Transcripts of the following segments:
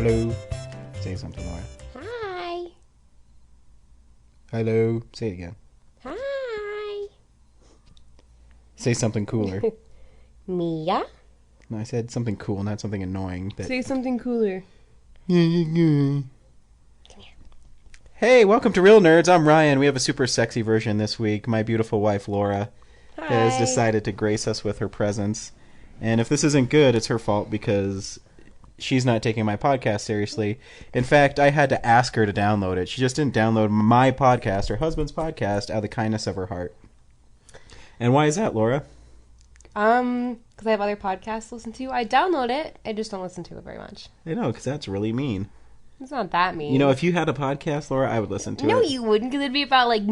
Hello. Say something, Laura. Hi. Hello. Say it again. Hi. Say something cooler. Mia? No, I said something cool, not something annoying. Say something cooler. Hey, welcome to Real Nerds. I'm Ryan. We have a super sexy version this week. My beautiful wife, Laura, has decided to grace us with her presence. And if this isn't good, it's her fault because she's not taking my podcast seriously. In fact, I had to ask her to download it. She just didn't download my podcast, her husband's podcast, out of the kindness of her heart. And why is that, Laura? Because I have other podcasts to listen to. I download it. I just don't listen to it very much. I know, because that's really mean. It's not that mean. You know, if you had a podcast, Laura, I would listen to it. No, you wouldn't, because it'd be about, like,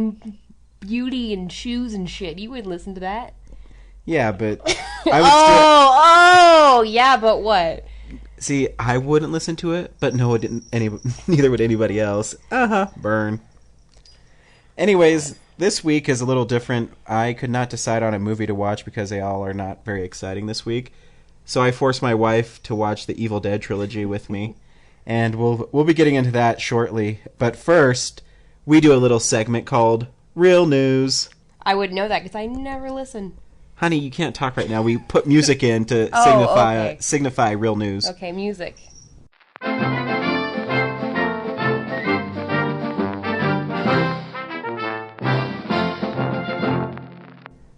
beauty and shoes and shit. You wouldn't listen to that. Yeah, but I would Oh, yeah, but what? See, I wouldn't listen to it, but no, it didn't. Neither would anybody else. Burn. Anyways, this week is a little different. I could not decide on a movie to watch because they all are not very exciting this week. So I forced my wife to watch the Evil Dead trilogy with me, and we'll be getting into that shortly. But first, we do a little segment called Real News. I would know that because I never listen. Honey, you can't talk right now. We put music in to signify real news. Okay, music.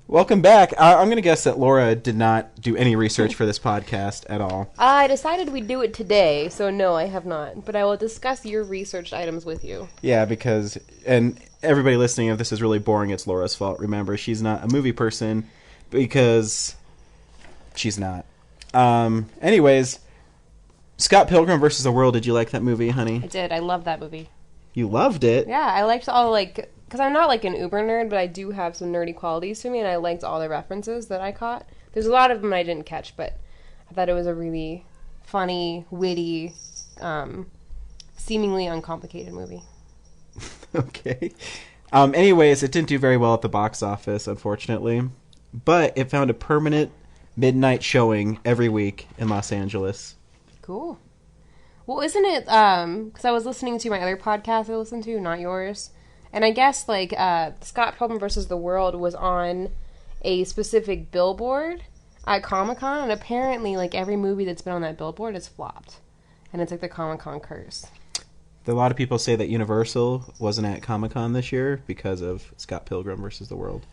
Welcome back. I'm going to guess that Laura did not do any research for this podcast at all. I decided we'd do it today, so no, I have not. But I will discuss your researched items with you. Yeah, because, and everybody listening, if this is really boring, it's Laura's fault. Remember, she's not a movie person because she's not. Anyways, Scott Pilgrim vs. the World, did you like that movie, honey? I did. I love that movie. You loved it? Yeah, I liked all, like, because I'm not, like, an uber nerd, but I do have some nerdy qualities to me, and I liked all the references that I caught. There's a lot of them I didn't catch, but I thought it was a really funny, witty, seemingly uncomplicated movie. Okay. Anyways, it didn't do very well at the box office, unfortunately. But it found a permanent midnight showing every week in Los Angeles. Cool. Well, isn't it, because I was listening to my other podcast I listened to, not yours, and I guess, like, Scott Pilgrim vs. the World was on a specific billboard at Comic-Con, and apparently, like, every movie that's been on that billboard has flopped. And it's like the Comic-Con curse. A lot of people say that Universal wasn't at Comic-Con this year because of Scott Pilgrim vs. the World.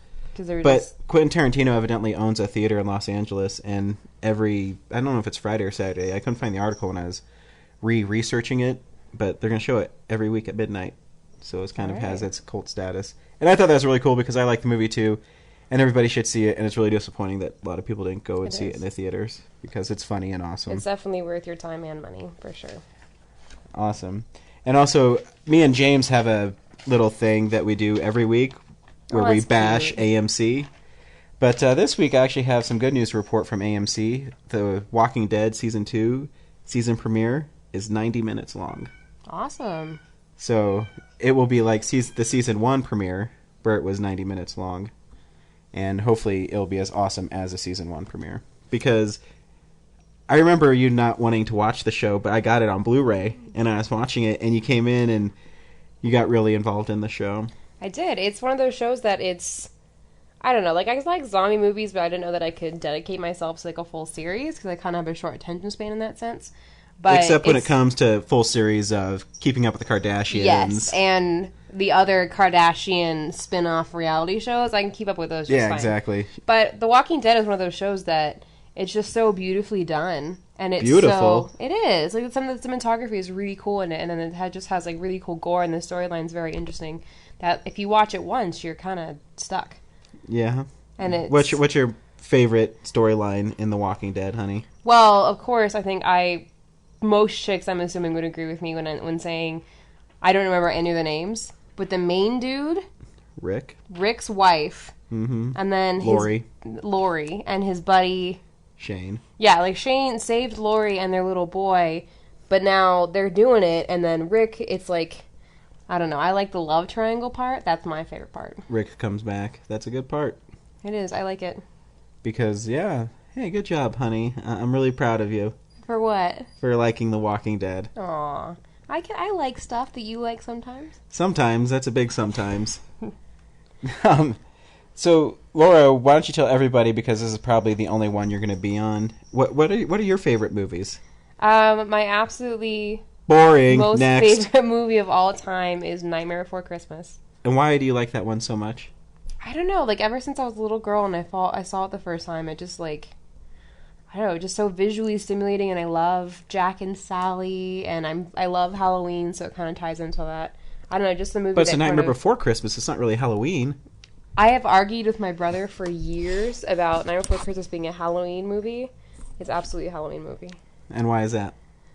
But Quentin Tarantino evidently owns a theater in Los Angeles, and I don't know if it's Friday or Saturday, I couldn't find the article when I was researching it, but they're going to show it every week at midnight. So it kind of has its cult status. And I thought that was really cool because I like the movie too, and everybody should see it, and it's really disappointing that a lot of people didn't go and see it in the theaters because it's funny and awesome. It's definitely worth your time and money, for sure. Awesome. And also, me and James have a little thing that we do every week where we bash cute. AMC. But this week I actually have some good news to report from AMC. The Walking Dead Season 2 season premiere is 90 minutes long. Awesome. So it will be like the Season 1 premiere, where it was 90 minutes long. And hopefully it'll be as awesome as the Season 1 premiere. Because I remember you not wanting to watch the show, but I got it on Blu-ray, and I was watching it, and you came in and you got really involved in the show. I did. It's one of those shows that I don't know, like, I like zombie movies, but I didn't know that I could dedicate myself to, like, a full series, because I kind of have a short attention span in that sense. But except when it comes to full series of Keeping Up with the Kardashians. Yes, and the other Kardashian spin-off reality shows, I can keep up with those just fine. Exactly. But The Walking Dead is one of those shows that it's just so beautifully done. And it's beautiful. It is. Like, some of the cinematography is really cool in it, and then it just has, like, really cool gore, and the storyline's very interesting. That if you watch it once, you're kind of stuck. Yeah. And it's... What's your favorite storyline in The Walking Dead, honey? Well, of course, I think most chicks, I'm assuming, would agree with me when saying, I don't remember any of the names, but the main dude, Rick's wife, and then Lori, and his buddy Shane. Yeah, like, Shane saved Lori and their little boy, but now they're doing it, and then Rick, it's like, I don't know, I like the love triangle part. That's my favorite part. Rick comes back. That's a good part. It is. I like it. Because, yeah, hey, good job, honey. I'm really proud of you. For what? For liking The Walking Dead. Aw. I like stuff that you like sometimes. Sometimes. That's a big sometimes. So, Laura, why don't you tell everybody, because this is probably the only one you're going to be on, what are your favorite movies? My absolutely boring most next favorite movie of all time is Nightmare Before Christmas. And why do you like that one so much? I don't know. Like, ever since I was a little girl and I saw it the first time, it just, like, I don't know, just so visually stimulating, and I love Jack and Sally, and I love Halloween, so it kind of ties into that. I don't know, just the movie. But it's a Nightmare Before Christmas. It's not really Halloween. I have argued with my brother for years about Nightmare Before Christmas being a Halloween movie. It's absolutely a Halloween movie. And why is that?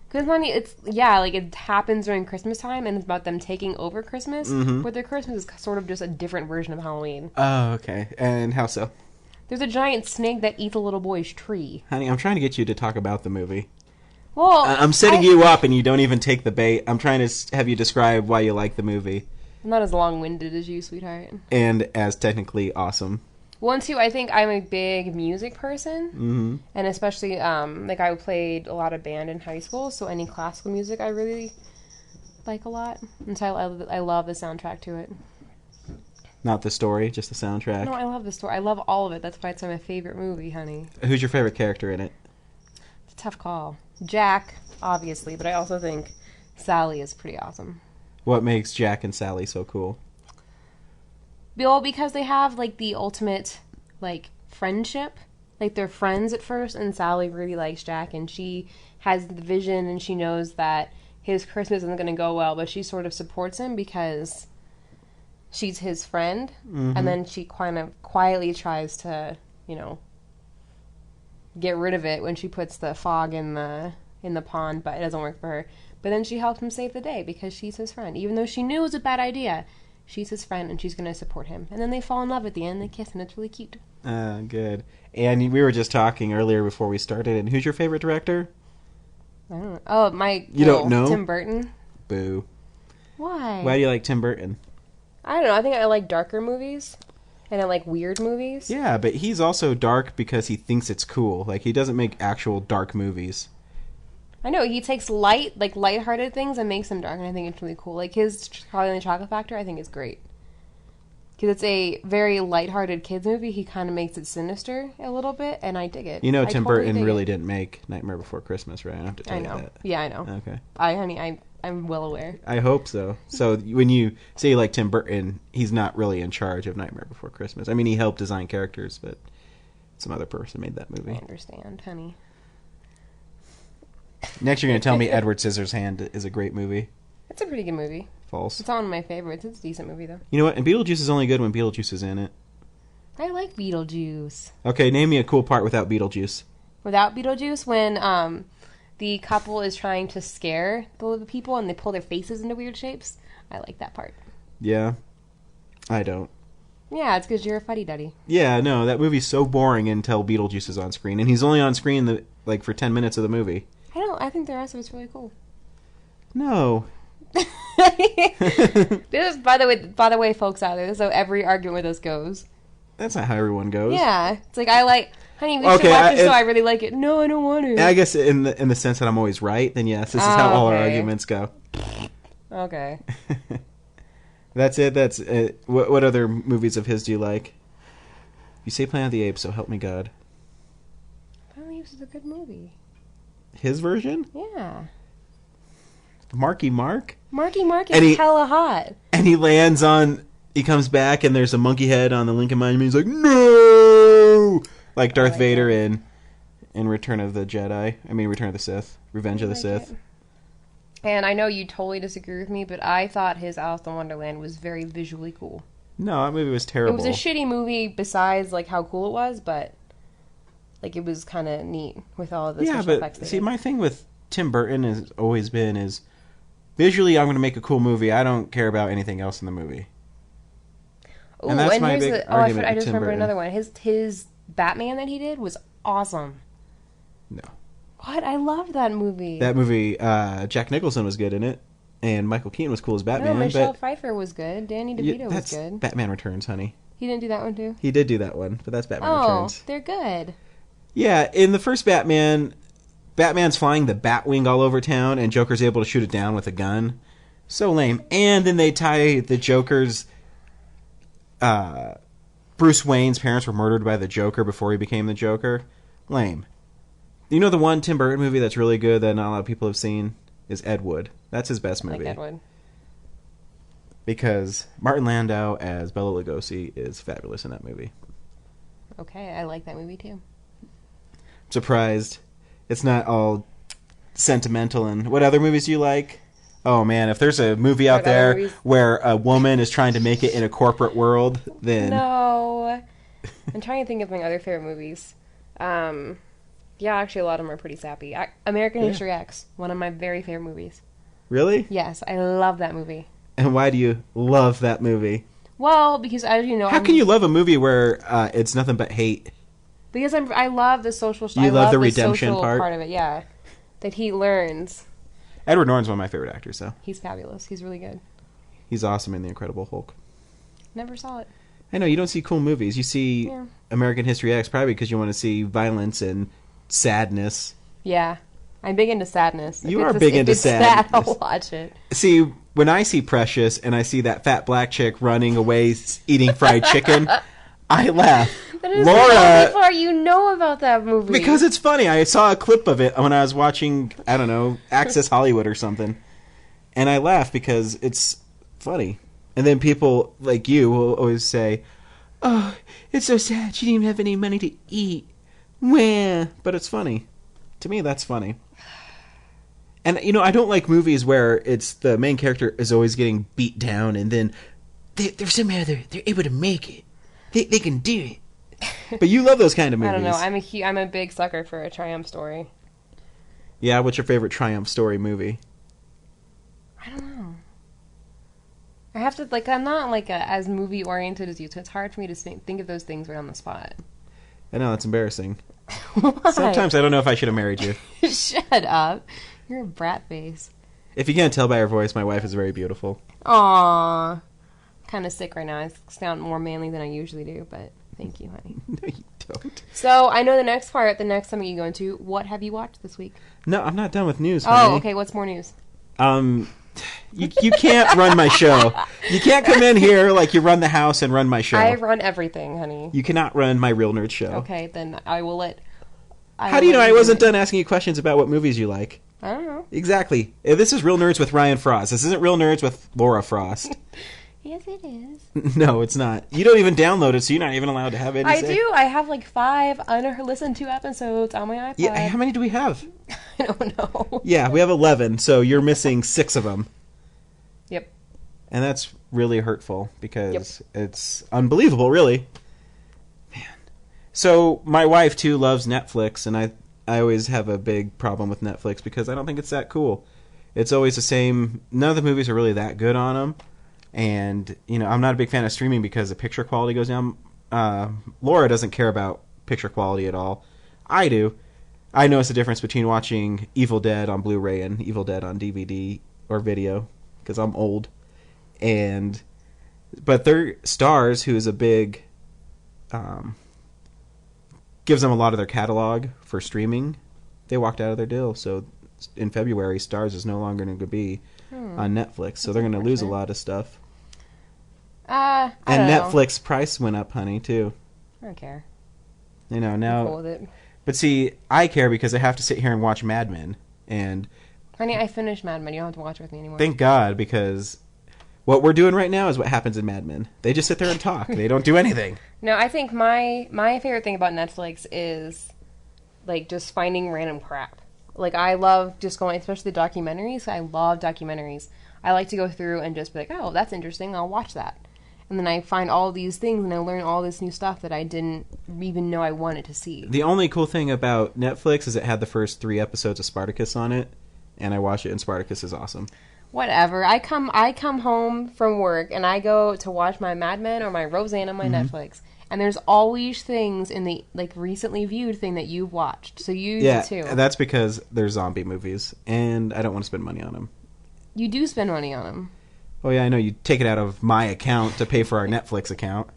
Because, honey, it happens during Christmas time, and it's about them taking over Christmas, but their Christmas is sort of just a different version of Halloween. Oh, okay. And how so? There's a giant snake that eats a little boy's tree. Honey, I'm trying to get you to talk about the movie. Well, I'm setting you up, and you don't even take the bait. I'm trying to have you describe why you like the movie. I'm not as long-winded as you, sweetheart. And as technically awesome. One, two, I think I'm a big music person, and especially, like, I played a lot of band in high school, so any classical music I really like a lot, and so I love the soundtrack to it. Not the story, just the soundtrack? No, I love the story. I love all of it. That's why it's my favorite movie, honey. Who's your favorite character in it? It's a tough call. Jack, obviously, but I also think Sally is pretty awesome. What makes Jack and Sally so cool? Well, because they have, like, the ultimate, like, friendship. Like, they're friends at first, and Sally really likes Jack, and she has the vision, and she knows that his Christmas isn't going to go well, but she sort of supports him because she's his friend, and then she kind of quietly tries to, you know, get rid of it when she puts the fog in the pond, but it doesn't work for her. But then she helps him save the day because she's his friend, even though she knew it was a bad idea. She's his friend, and she's going to support him. And then they fall in love at the end, they kiss, and it's really cute. Good. And we were just talking earlier before we started, and who's your favorite director? I don't know. Oh, You don't know? Tim Burton. Boo. Why? Why do you like Tim Burton? I don't know. I think I like darker movies, and I like weird movies. Yeah, but he's also dark because he thinks it's cool. Like, he doesn't make actual dark movies. I know, he takes lighthearted things and makes them dark, and I think it's really cool. Like, his Charlie and the Chocolate Factory, I think is great. Because it's a very lighthearted kids movie, he kind of makes it sinister a little bit, and I dig it. You know, Tim Burton really didn't make Nightmare Before Christmas, right? I don't have to tell you that. Yeah, I know. Okay. I'm well aware. I hope so. So when you say you like Tim Burton, he's not really in charge of Nightmare Before Christmas. I mean, he helped design characters, but some other person made that movie. I understand, honey. Next, you're going to tell me Edward Scissorhands is a great movie. It's a pretty good movie. False. It's not one of my favorites. It's a decent movie, though. You know what? And Beetlejuice is only good when Beetlejuice is in it. I like Beetlejuice. Okay, name me a cool part without Beetlejuice. Without Beetlejuice, when the couple is trying to scare the people and they pull their faces into weird shapes, I like that part. Yeah? I don't. Yeah, it's because you're a fuddy-duddy. Yeah, no, that movie's so boring until Beetlejuice is on screen, and he's only on screen for 10 minutes of the movie. I think the rest of it's really cool. No. This is, by the way, folks out there, this is how every argument with us goes. That's not how everyone goes. Yeah. It's like, honey, we should watch this, so I really like it. No, I don't want to. I guess in the sense that I'm always right, then yes, this is how all our arguments go. Okay. That's it. That's it. What other movies of his do you like? You say Planet of the Apes, so help me God. Planet of the Apes is a good movie. His version? Yeah. Marky Mark? Marky Mark is hella hot. And he comes back and there's a monkey head on the Lincoln Monument. He's like, no! Like Darth Vader in Return of the Jedi. I mean, Return of the Sith. Revenge of the Sith. And I know you totally disagree with me, but I thought his Alice in Wonderland was very visually cool. No, that movie was terrible. It was a shitty movie besides, like, how cool it was, but, like, it was kind of neat with all of the special effects. Yeah, but see, my thing with Tim Burton has always been is, visually, I'm going to make a cool movie. I don't care about anything else in the movie. Ooh, and that's my big argument. I just remembered another one. His Batman that he did was awesome. No. What? I loved that movie. That movie, Jack Nicholson was good in it, and Michael Keaton was cool as Batman. No, Michelle Pfeiffer was good. Danny DeVito was good. Batman Returns, honey. He didn't do that one, too? He did do that one, but that's Batman Returns. Oh, they're good. Yeah, in the first Batman, Batman's flying the Batwing all over town, and Joker's able to shoot it down with a gun. So lame. And then they tie the Joker's... Bruce Wayne's parents were murdered by the Joker before he became the Joker. Lame. You know the one Tim Burton movie that's really good that not a lot of people have seen? Is Ed Wood. That's his best movie. I like Ed Wood. Because Martin Landau as Bela Lugosi is fabulous in that movie. Okay, I like that movie too. I'm surprised it's not all sentimental. And what other movies do you like? Oh man, if there's a movie out there where a woman is trying to make it in a corporate world, then... No. I'm trying to think of my other favorite movies. Yeah, actually a lot of them are pretty sappy. American History X, one of my very favorite movies. Really? Yes, I love that movie. And why do you love that movie? Well, because as you know... How can you love a movie where it's nothing but hate? Because I love the social... You love the redemption part of it, yeah. That he learns... Edward Norton's one of my favorite actors, though. He's fabulous. He's really good. He's awesome in The Incredible Hulk. Never saw it. I know, you don't see cool movies. You see American History X probably because you want to see violence and sadness. Yeah. I'm big into sadness. You are big into sadness. Sad, I'll watch it. See, when I see Precious and I see that fat black chick running away eating fried chicken, I laugh. That is how far you know about that movie. Because it's funny. I saw a clip of it when I was watching, I don't know, Access Hollywood or something. And I laugh because it's funny. And then people like you will always say, oh, it's so sad. She didn't even have any money to eat. Wah. But it's funny. To me, that's funny. And, you know, I don't like movies where it's the main character is always getting beat down and then they're somehow they're able to make it. They can do it. But you love those kind of movies. I don't know. I'm a big sucker for a triumph story. Yeah, what's your favorite triumph story movie? I don't know. I have to, like, I'm not, like, as movie-oriented as you, so it's hard for me to think of those things right on the spot. I know, that's embarrassing. Why? Sometimes I don't know if I should have married you. Shut up. You're a brat face. If you can't tell by her voice, my wife is very beautiful. Aww. Kind of sick right now. I sound more manly than I usually do, but thank you, honey. No, you don't. So, I know the next time you go into, what have you watched this week? No, I'm not done with news, honey. Oh, okay, what's more news? You can't run my show. You can't come in here like you run the house and run my show. I run everything, honey. You cannot run my Real Nerd show. Okay, then I will let... How do you know I wasn't done asking you questions about what movies you like? I don't know. Exactly. This is Real Nerds with Ryan Frost. This isn't Real Nerds with Laura Frost. Yes, it is. No, it's not. You don't even download it, so you're not even allowed to have it. I do. I have like 5 listened to episodes on my iPod. Yeah, how many do we have? I don't know. Yeah, we have 11, so you're missing 6 of them. Yep. And that's really hurtful because it's unbelievable, really. Man. So my wife, too, loves Netflix, and I always have a big problem with Netflix because I don't think it's that cool. It's always the same. None of the movies are really that good on them. And, you know, I'm not a big fan of streaming because the picture quality goes down. Laura doesn't care about picture quality at all. I do. I notice the difference between watching Evil Dead on Blu-ray and Evil Dead on DVD or video because I'm old. But their Stars, who is a big... gives them a lot of their catalog for streaming. They walked out of their deal. So in February, Stars is no longer going to be on Netflix. So they're going to lose a lot of stuff. I don't know. Netflix price went up, honey, too. I don't care. You know, now... I'm cool with it. But see, I care because I have to sit here and watch Mad Men. And... Honey, I finished Mad Men. You don't have to watch it with me anymore. Thank God, because what we're doing right now is what happens in Mad Men. They just sit there and talk. They don't do anything. No, I think my favorite thing about Netflix is, like, just finding random crap. Like, I love just going, especially the documentaries. I love documentaries. I like to go through and just be like, oh, that's interesting. I'll watch that. And then I find all these things and I learn all this new stuff that I didn't even know I wanted to see. The only cool thing about Netflix is it had the first 3 episodes of Spartacus on it. And I watched it, and Spartacus is awesome. Whatever. I come home from work and I go to watch my Mad Men or my Roseanne on my Netflix. And there's always things in the, like, recently viewed thing that you've watched. So you do too. Yeah, that's because they're zombie movies. And I don't want to spend money on them. You do spend money on them. Oh, yeah, I know. You take it out of my account to pay for our Netflix account.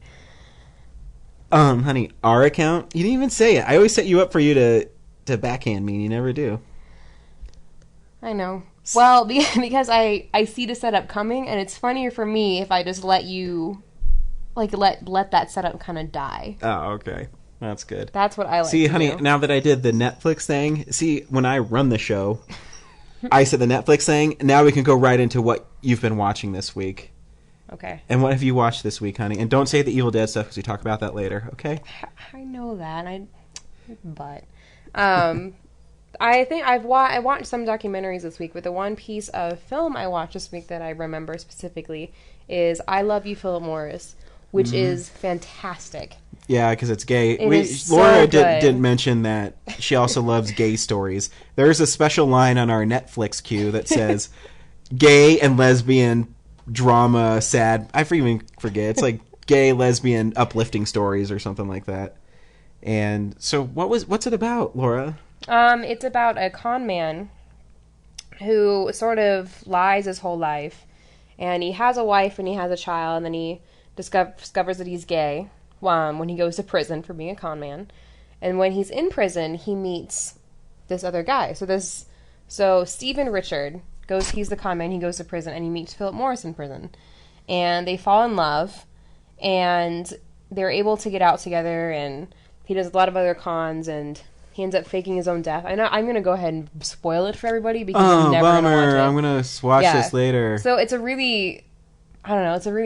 Honey, our account? You didn't even say it. I always set you up for you to backhand me, and you never do. I know. Well, because I see the setup coming, and it's funnier for me if I just let you, like, let that setup kind of die. Oh, okay. That's good. That's what I like. See, honey, now that I did the Netflix thing, when I run the show, I said the Netflix thing. Now we can go right into what you've been watching this week. Okay. And what have you watched this week, honey? And don't say the Evil Dead stuff because we talk about that later, okay? I know that. I think I watched some documentaries this week, but the one piece of film I watched this week that I remember specifically is I Love You, Philip Morris, which is fantastic. Yeah, because it's gay. Laura didn't mention that she also loves gay stories. There's a special line on our Netflix queue that says gay and lesbian drama, sad. I even forget. It's like gay, lesbian, uplifting stories or something like that. And so what's it about, Laura? It's about a con man who sort of lies his whole life. And he has a wife and he has a child, and then he discovers that he's gay when he goes to prison for being a con man. And when he's in prison, he meets this other guy. So Stephen Richard he's the con man, he goes to prison, and he meets Philip Morris in prison. And they fall in love, and they're able to get out together, and he does a lot of other cons, and he ends up faking his own death. I know I'm going to go ahead and spoil it for everybody because I'm never going to watch it. I'm going to watch this later. So it's a really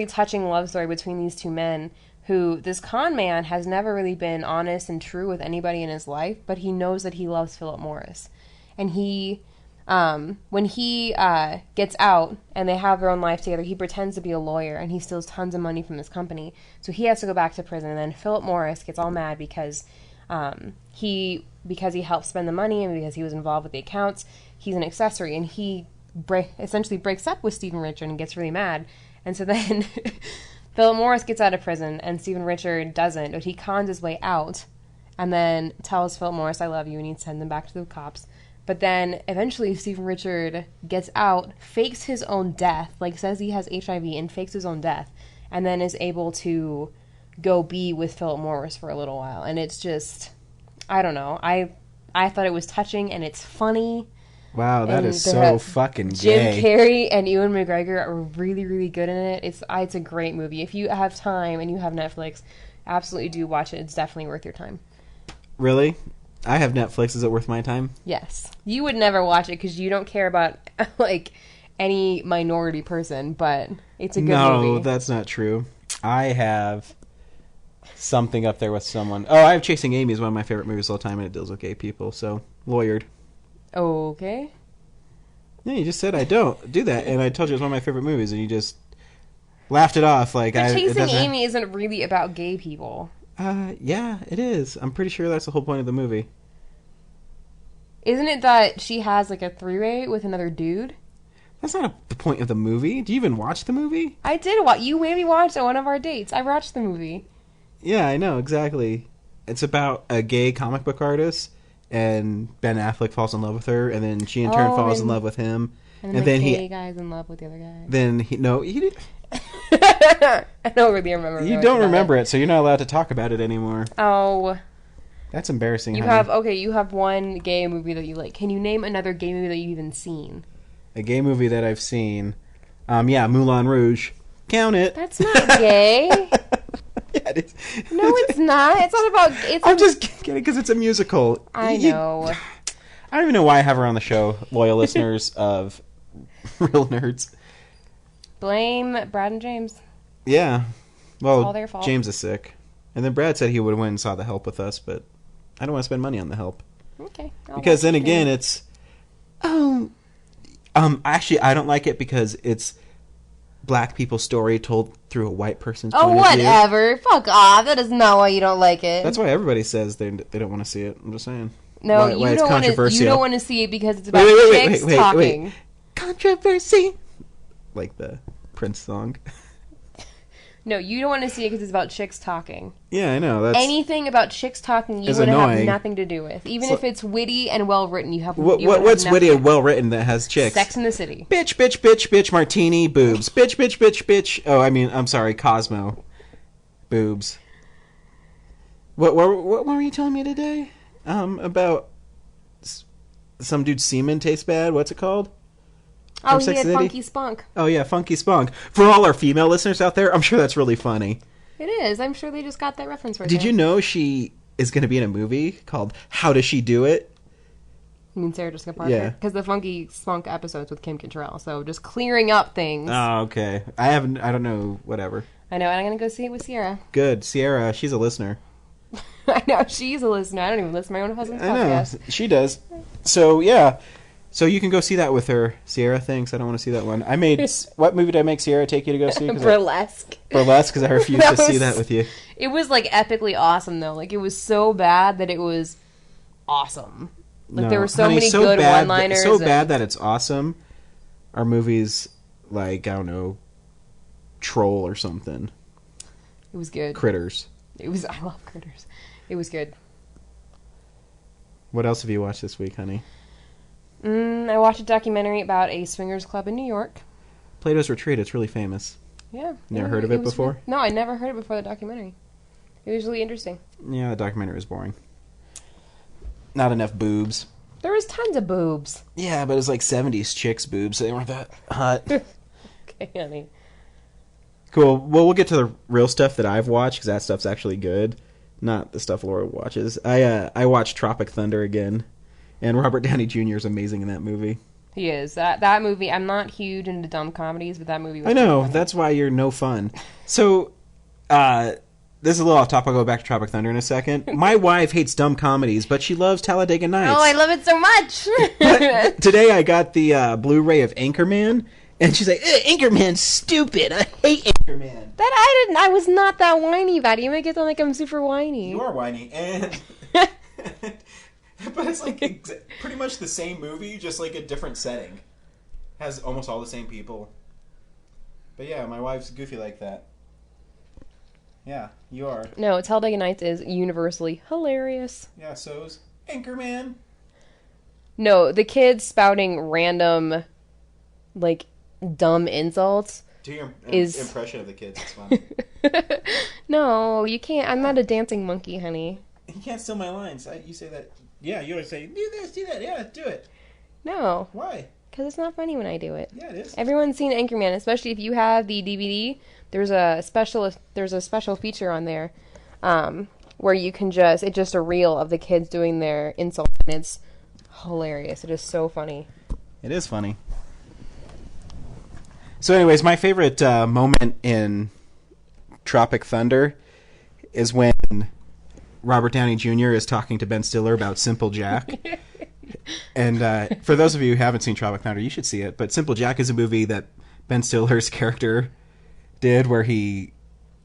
touching love story between these two men who, this con man has never really been honest and true with anybody in his life, but he knows that he loves Philip Morris. And when he gets out and they have their own life together, he pretends to be a lawyer and he steals tons of money from this company. So he has to go back to prison. And then Philip Morris gets all mad because he helped spend the money and because he was involved with the accounts. He's an accessory, and he essentially breaks up with Stephen Richard and gets really mad. And so then Philip Morris gets out of prison and Stephen Richard doesn't, but he cons his way out and then tells Philip Morris, I love you, and he sends him back to the cops. But then eventually Stephen Richard gets out, fakes his own death, like says he has HIV and fakes his own death, and then is able to go be with Philip Morris for a little while. And it's just, I don't know. I thought it was touching, and it's funny. Wow, that is so fucking Jim gay. Carrey and Ewan McGregor are really, really good in it. It's a great movie. If you have time and you have Netflix, absolutely do watch it. It's definitely worth your time. Really? I have Netflix. Is it worth my time? Yes. You would never watch it because you don't care about, like, any minority person, but it's a good movie. No, that's not true. I have something up there with someone. Oh, I have Chasing Amy is one of my favorite movies of all time, and it deals with gay people, so lawyered. Okay. Yeah, you just said I don't do that, and I told you it's one of my favorite movies, and you just laughed it off. Like, but Chasing Amy isn't really about gay people. Yeah, it is. I'm pretty sure that's the whole point of the movie. Isn't it that she has, like, a three-way with another dude? That's not the point of the movie. Do you even watch the movie? I did watch. You maybe watched at one of our dates. I watched the movie. Yeah, I know, exactly. It's about a gay comic book artist, and Ben Affleck falls in love with her, and then she in turn falls in love with him. And then the gay guy's in love with the other guy. Then he didn't. I don't really remember. You don't remember it, so you're not allowed to talk about it anymore. Oh. That's embarrassing, You have one gay movie that you like. Can you name another gay movie that you've even seen? A gay movie that I've seen. Yeah, Moulin Rouge. Count it. That's not gay. Yeah, it is. No, it's not. It's not about... I'm just kidding, because it's a musical. I know. I don't even know why I have her on the show, loyal listeners of Real Nerds. Blame Brad and James. Yeah. Well, it's all their fault. James is sick. And then Brad said he would have went and saw The Help with us, but I don't want to spend money on The Help. Okay. Because then again, it's... actually, I don't like it because it's black people's story told through a white person's point of view. Oh, whatever. Fuck off. That is not why you don't like it. That's why everybody says they don't want to see it. I'm just saying. No, you don't want to see it because it's about chicks talking. Wait. Controversy. Like the Prince song. No, you don't want to see it because it's about chicks talking. Yeah, I know. Anything about chicks talking, you would have nothing to do with. Even if it's witty and well written, you have. What's witty and well written that has chicks? Sex in the City. Bitch, bitch, bitch, bitch, martini, boobs. Bitch, bitch, bitch, bitch. Oh, I'm sorry, Cosmo. Boobs. What were you telling me today? About some dude's semen tastes bad. What's it called? Oh, he had Funky Spunk. Oh, yeah, Funky Spunk. For all our female listeners out there, I'm sure that's really funny. It is. I'm sure they just got that reference right Did you know she is going to be in a movie called How Does She Do It? You mean Sarah Jessica Parker? Yeah. Because the Funky Spunk episode's with Kim Cattrall, so just clearing up things. Oh, okay. I don't know, whatever. I know, and I'm going to go see it with Sierra. Good. Sierra, she's a listener. I know, she's a listener. I don't even listen to my own husband's podcast. I know, she does. So, yeah. So you can go see that with her. Sierra thinks I don't want to see that one. What movie did I make Sierra take you to go see? Burlesque. Burlesque, because I refused to see that with you. It was, like, epically awesome, though. Like, it was so bad that it was awesome. Like, there were so many good one-liners. So bad that it's awesome. Our movies, like, I don't know, Troll or something. It was good. Critters. I love Critters. It was good. What else have you watched this week, honey? I watched a documentary about a swingers club in New York. Plato's Retreat. It's really famous. Yeah. Never heard of it before? No, I never heard it before the documentary. It was really interesting. Yeah, the documentary was boring. Not enough boobs. There was tons of boobs. Yeah, but it was like 70s chicks' boobs, so they weren't that hot. Okay, honey. Cool. Well, we'll get to the real stuff that I've watched, because that stuff's actually good. Not the stuff Laura watches. I watched Tropic Thunder again, and Robert Downey Jr. is amazing in that movie. He is. That movie, I'm not huge into dumb comedies, but that movie was I know. That's why you're no fun. So, this is a little off topic. I'll go back to Tropic Thunder in a second. My wife hates dumb comedies, but she loves Talladega Nights. Oh, I love it so much! But today I got the Blu-ray of Anchorman, and she's like, Anchorman's stupid. I hate Anchorman. I was not that whiny about it. You make it sound like I'm super whiny. You are whiny, and... But it's like pretty much the same movie, just like a different setting. Has almost all the same people. But yeah, my wife's goofy like that. Yeah, you are. No, Talladega Nights is universally hilarious. Yeah, so's Anchorman. No, the kids spouting random, like, dumb insults. Do your impression of the kids, it's fun. No, you can't. I'm not a dancing monkey, honey. You can't steal my lines. You say that. Yeah, you always say, do this, do that. Yeah, do it. No. Why? Because it's not funny when I do it. Yeah, it is. Everyone's seen Anchorman, especially if you have the DVD. There's a special feature on there where you can it's just a reel of the kids doing their insults, and it's hilarious. It is so funny. It is funny. So anyways, my favorite moment in Tropic Thunder is when Robert Downey Jr. is talking to Ben Stiller about Simple Jack. And for those of you who haven't seen Tropic Thunder, you should see it. But Simple Jack is a movie that Ben Stiller's character did where he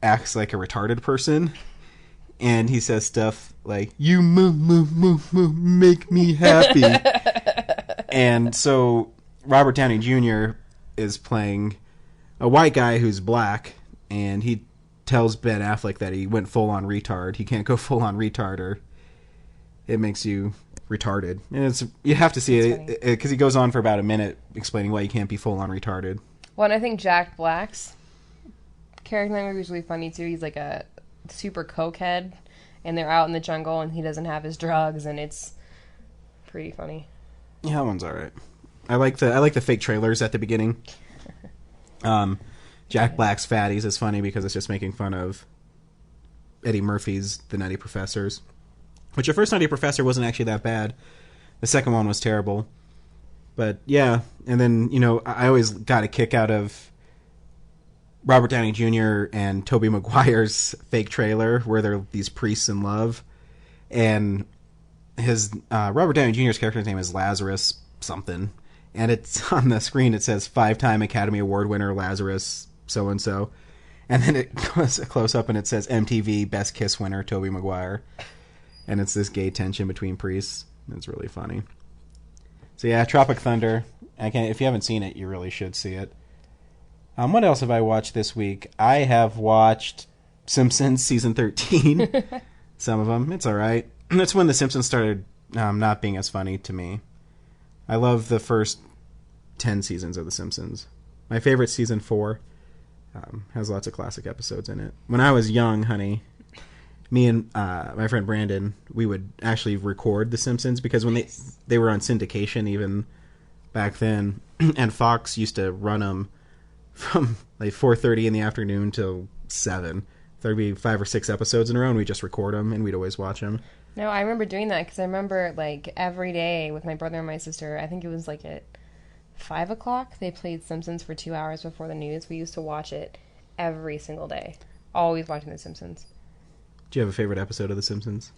acts like a retarded person. And he says stuff like, you make me happy. And so Robert Downey Jr. is playing a white guy who's black, and he tells Ben Affleck that he went full-on retard. He can't go full-on retard, or it makes you retarded. And you have to see it, because he goes on for about a minute explaining why you can't be full-on retarded. Well, and I think Jack Black's character in the movie is really funny, too. He's like a super cokehead, and they're out in the jungle, and he doesn't have his drugs, and it's pretty funny. Yeah, that one's all right. I like the fake trailers at the beginning. Jack Black's Fatties is funny because it's just making fun of Eddie Murphy's The Nutty Professors, which the first Nutty Professor wasn't actually that bad. The second one was terrible. But yeah, and then, I always got a kick out of Robert Downey Jr. and Tobey Maguire's fake trailer where they're these priests in love. And his Robert Downey Jr.'s character's name is Lazarus something. And it's on the screen, it says 5-time Academy Award winner Lazarus so-and-so. And then it goes close up and it says MTV Best Kiss winner Tobey Maguire. And it's this gay tension between priests. It's really funny. So yeah, Tropic Thunder. If you haven't seen it, you really should see it. What else have I watched this week? I have watched Simpsons season 13. Some of them. It's alright. That's when The Simpsons started not being as funny to me. I love the first 10 seasons of The Simpsons. My favorite season 4 has lots of classic episodes in it. When I was young, honey, me and my friend Brandon, we would actually record The Simpsons because when they were on syndication even back then, and Fox used to run them from like 4:30 in the afternoon till 7. There'd be 5 or 6 episodes in a row, and we'd just record them, and we'd always watch them. No, I remember doing that because I remember like every day with my brother and my sister. I think it was like at 5 o'clock. They played Simpsons for 2 hours before the news. We used to watch it every single day. Always watching The Simpsons. Do you have a favorite episode of The Simpsons?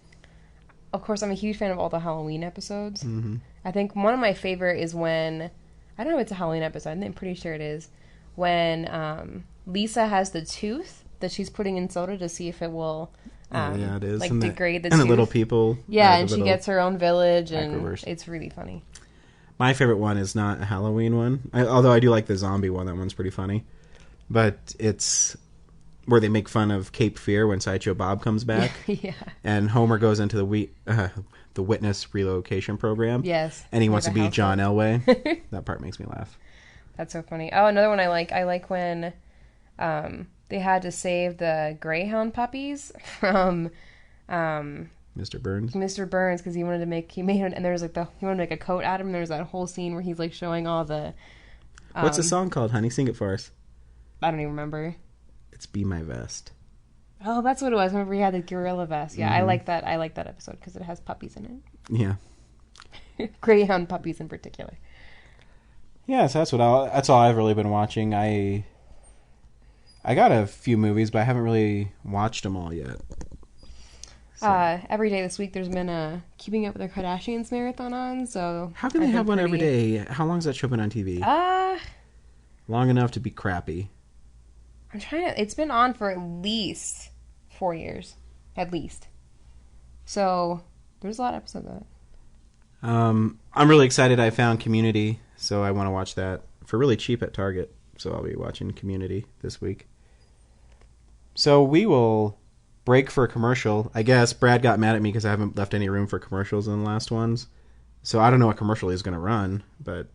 Of course, I'm a huge fan of all the Halloween episodes. Mm-hmm. I think one of my favorite is when, I don't know if it's a Halloween episode, I'm pretty sure it is, when Lisa has the tooth that she's putting in soda to see if it will yeah, it is. like and degrade the and tooth. The little people. Yeah, and she gets her own village, and it's really funny. My favorite one is not a Halloween one, although I do like the zombie one. That one's pretty funny. But it's where they make fun of Cape Fear when Sideshow Bob comes back. Yeah. And Homer goes into the witness relocation program. Yes. And he wants to be John Elway. That part makes me laugh. That's so funny. Oh, another one I like when they had to save the Greyhound puppies from Mr. Burns. Mr. Burns, because he wanted to make he wanted to make a coat out of him. There's that whole scene where he's like showing all the. What's the song called, honey? Sing it for us. I don't even remember. It's Be My Vest. Oh, that's what it was. Remember he had the gorilla vest. Yeah, Mm-hmm. I like that. I like that episode because it has puppies in Yeah. it. Greyhound puppies in particular. Yeah, so that's all I've really been watching. I got a few movies, but I haven't really watched them all yet. So. Every day this week there's been a Keeping Up with the Kardashians marathon on, so... How can they have one every day? How long has that show been on TV? Long enough to be crappy. I'm trying to... It's been on for at least 4 years. At least. So, there's a lot of episodes of it. I'm really excited I found Community, so I want to watch that for really cheap at Target. So I'll be watching Community this week. So we will break for a commercial. I guess Brad got mad at me because I haven't left any room for commercials in the last ones. So I don't know what commercial he's going to run, but...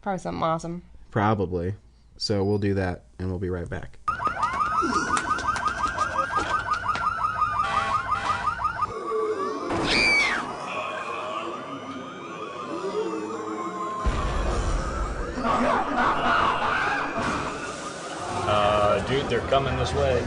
Probably something awesome. Probably. So we'll do that, and we'll be right back. Dude, they're coming this way.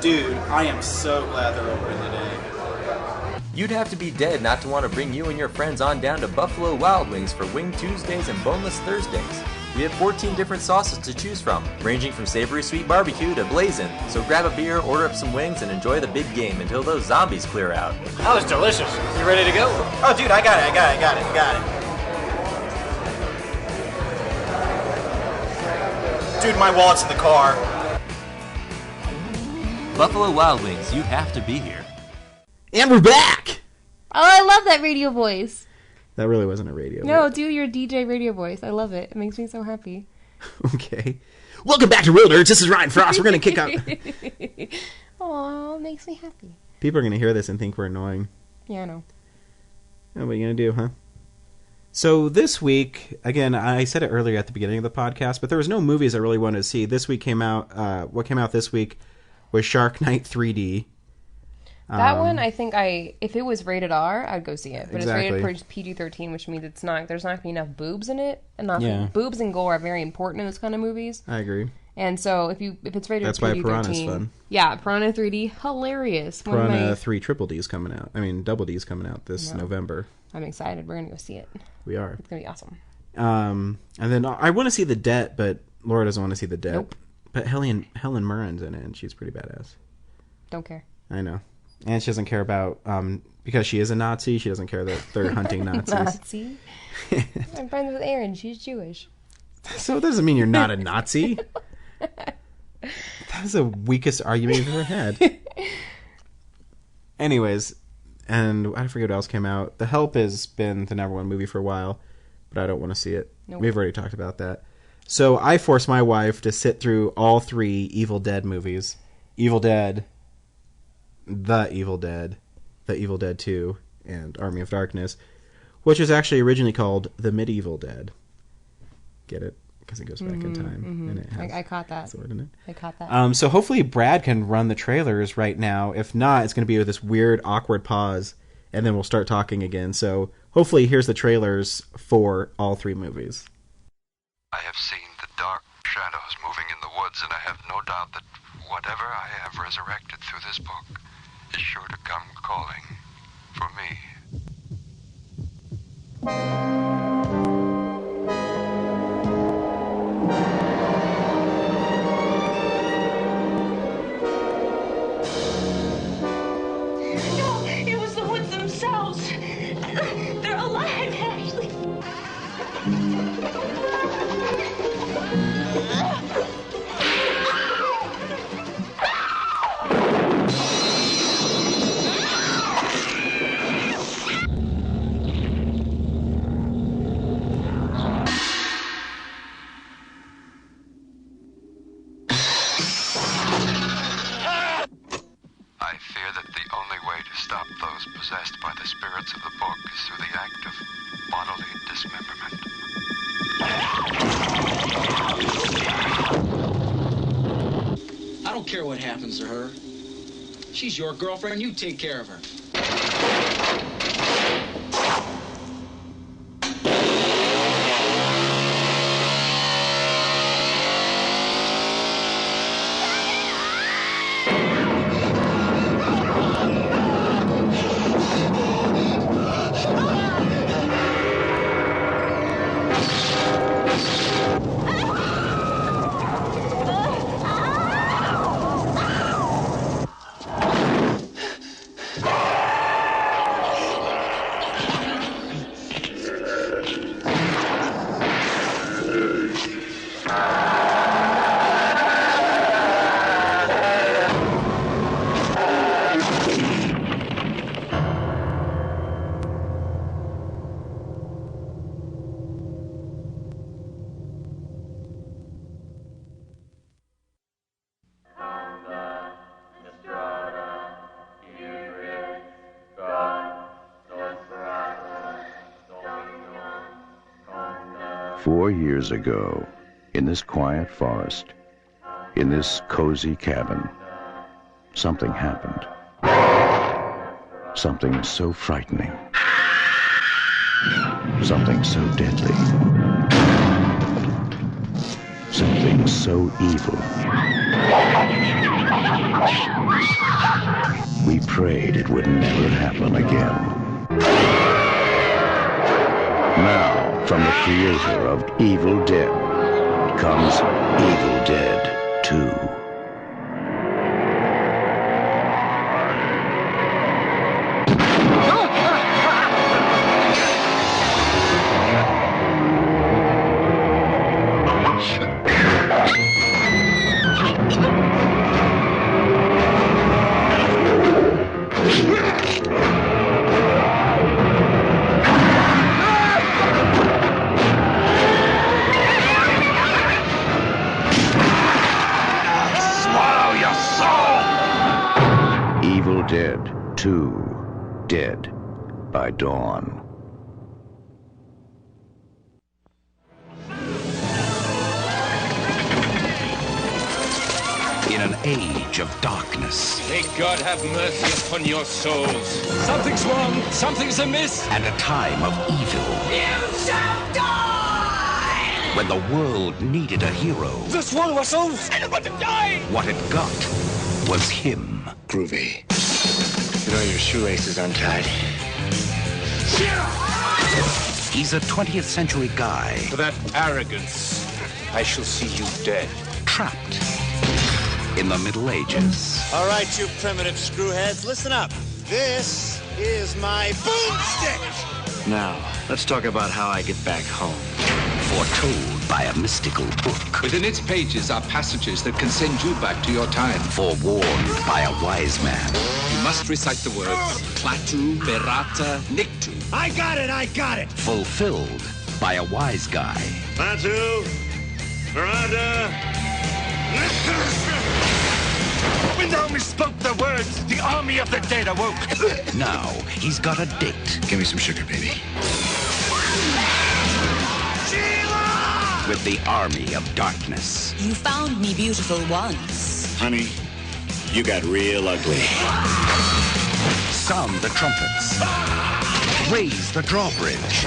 Dude, I am so glad they're open today. You'd have to be dead not to want to bring you and your friends on down to Buffalo Wild Wings for Wing Tuesdays and Boneless Thursdays. We have 14 different sauces to choose from, ranging from savory sweet barbecue to blazing. So grab a beer, order up some wings, and enjoy the big game until those zombies clear out. That was delicious. You ready to go? Oh, dude, I got it. Dude, my wallet's in the car. Buffalo Wild Wings, you have to be here. And we're back! Oh, I love that radio voice. That really wasn't a radio. No, do your DJ radio voice. I love it. It makes me so happy. Okay. Welcome back to Real Nerds. This is Ryan Frost. We're going to kick out... Aw, makes me happy. People are going to hear this and think we're annoying. Yeah, I know. Oh, what are you going to do, huh? So this week, again, I said it earlier at the beginning of the podcast, but there was no movies I really wanted to see. This week came out... what came out this week was Shark Night 3D. That one, I think if it was rated R, I'd go see it. But Exactly. It's rated for PG-13, which means there's not going to be enough boobs in it. Boobs and gore are very important in this kind of movies. I agree. And so if it's rated That's PG-13, why Piranha's fun. Yeah, Piranha 3D, hilarious. Piranha 3 Triple D's coming out. I mean, Double D's coming out this November. I'm excited. We're going to go see it. We are. It's going to be awesome. And then I want to see The Debt, but Laura doesn't want to see The Debt. Nope. But Helen Mirren's in it, and she's pretty badass. Don't care. I know. And she doesn't care about, because she is a Nazi, she doesn't care that they're hunting Nazis. Nazi? I'm friends with Erin. She's Jewish. So it doesn't mean you're not a Nazi. That is the weakest argument you've ever had. Anyways, and I forget what else came out. The Help has been the #1 movie for a while, but I don't want to see it. Nope. We've already talked about that. So I forced my wife to sit through all 3 Evil Dead movies. Evil Dead, The Evil Dead 2, and Army of Darkness, which was actually originally called The Medieval Dead. Get it? Because it goes back in time. And it has I caught that. Sword in it. I caught that. So hopefully Brad can run the trailers right now. If not, it's going to be with this weird, awkward pause, and then we'll start talking again. So hopefully here's the trailers for all 3 movies. I have seen the dark shadows moving in the woods, and I have no doubt that whatever I have resurrected through this book is sure to come calling for me. No, it was the woods themselves. They're alive, Ashley. I fear that the only way to stop those possessed by the spirits of the book is through the act of bodily dismemberment. I don't care what happens to her. She's your girlfriend. You take care of her. "4 years ago, in this quiet forest, in this cozy cabin, something happened. Something so frightening. Something so deadly. Something so evil. We prayed it would never happen again. Now, from the creator of Evil Dead comes Evil Dead 2. Evil Dead 2, Dead by Dawn. In an age of darkness. May God have mercy upon your souls. Something's wrong. Something's amiss. And a time of evil. You shall die! When the world needed a hero. This one was so about to die! What it got was him. Groovy. You know your shoelace is untied. He's a 20th century guy. For that arrogance, I shall see you dead. Trapped in the Middle Ages. All right, you primitive screwheads, listen up. This is my boomstick. Now, let's talk about how I get back home. Foretold by a mystical book. Within its pages are passages that can send you back to your time. Forewarned by a wise man. You must recite the words Klaatu, Berata, Nikto. I got it. Fulfilled by a wise guy. Klaatu, Berata, Nikto. When thou misspoke the words, the army of the dead awoke. Now he's got a date. Give me some sugar, baby. With the army of darkness. You found me beautiful once. Honey, you got real ugly. Sound the trumpets. Raise the drawbridge.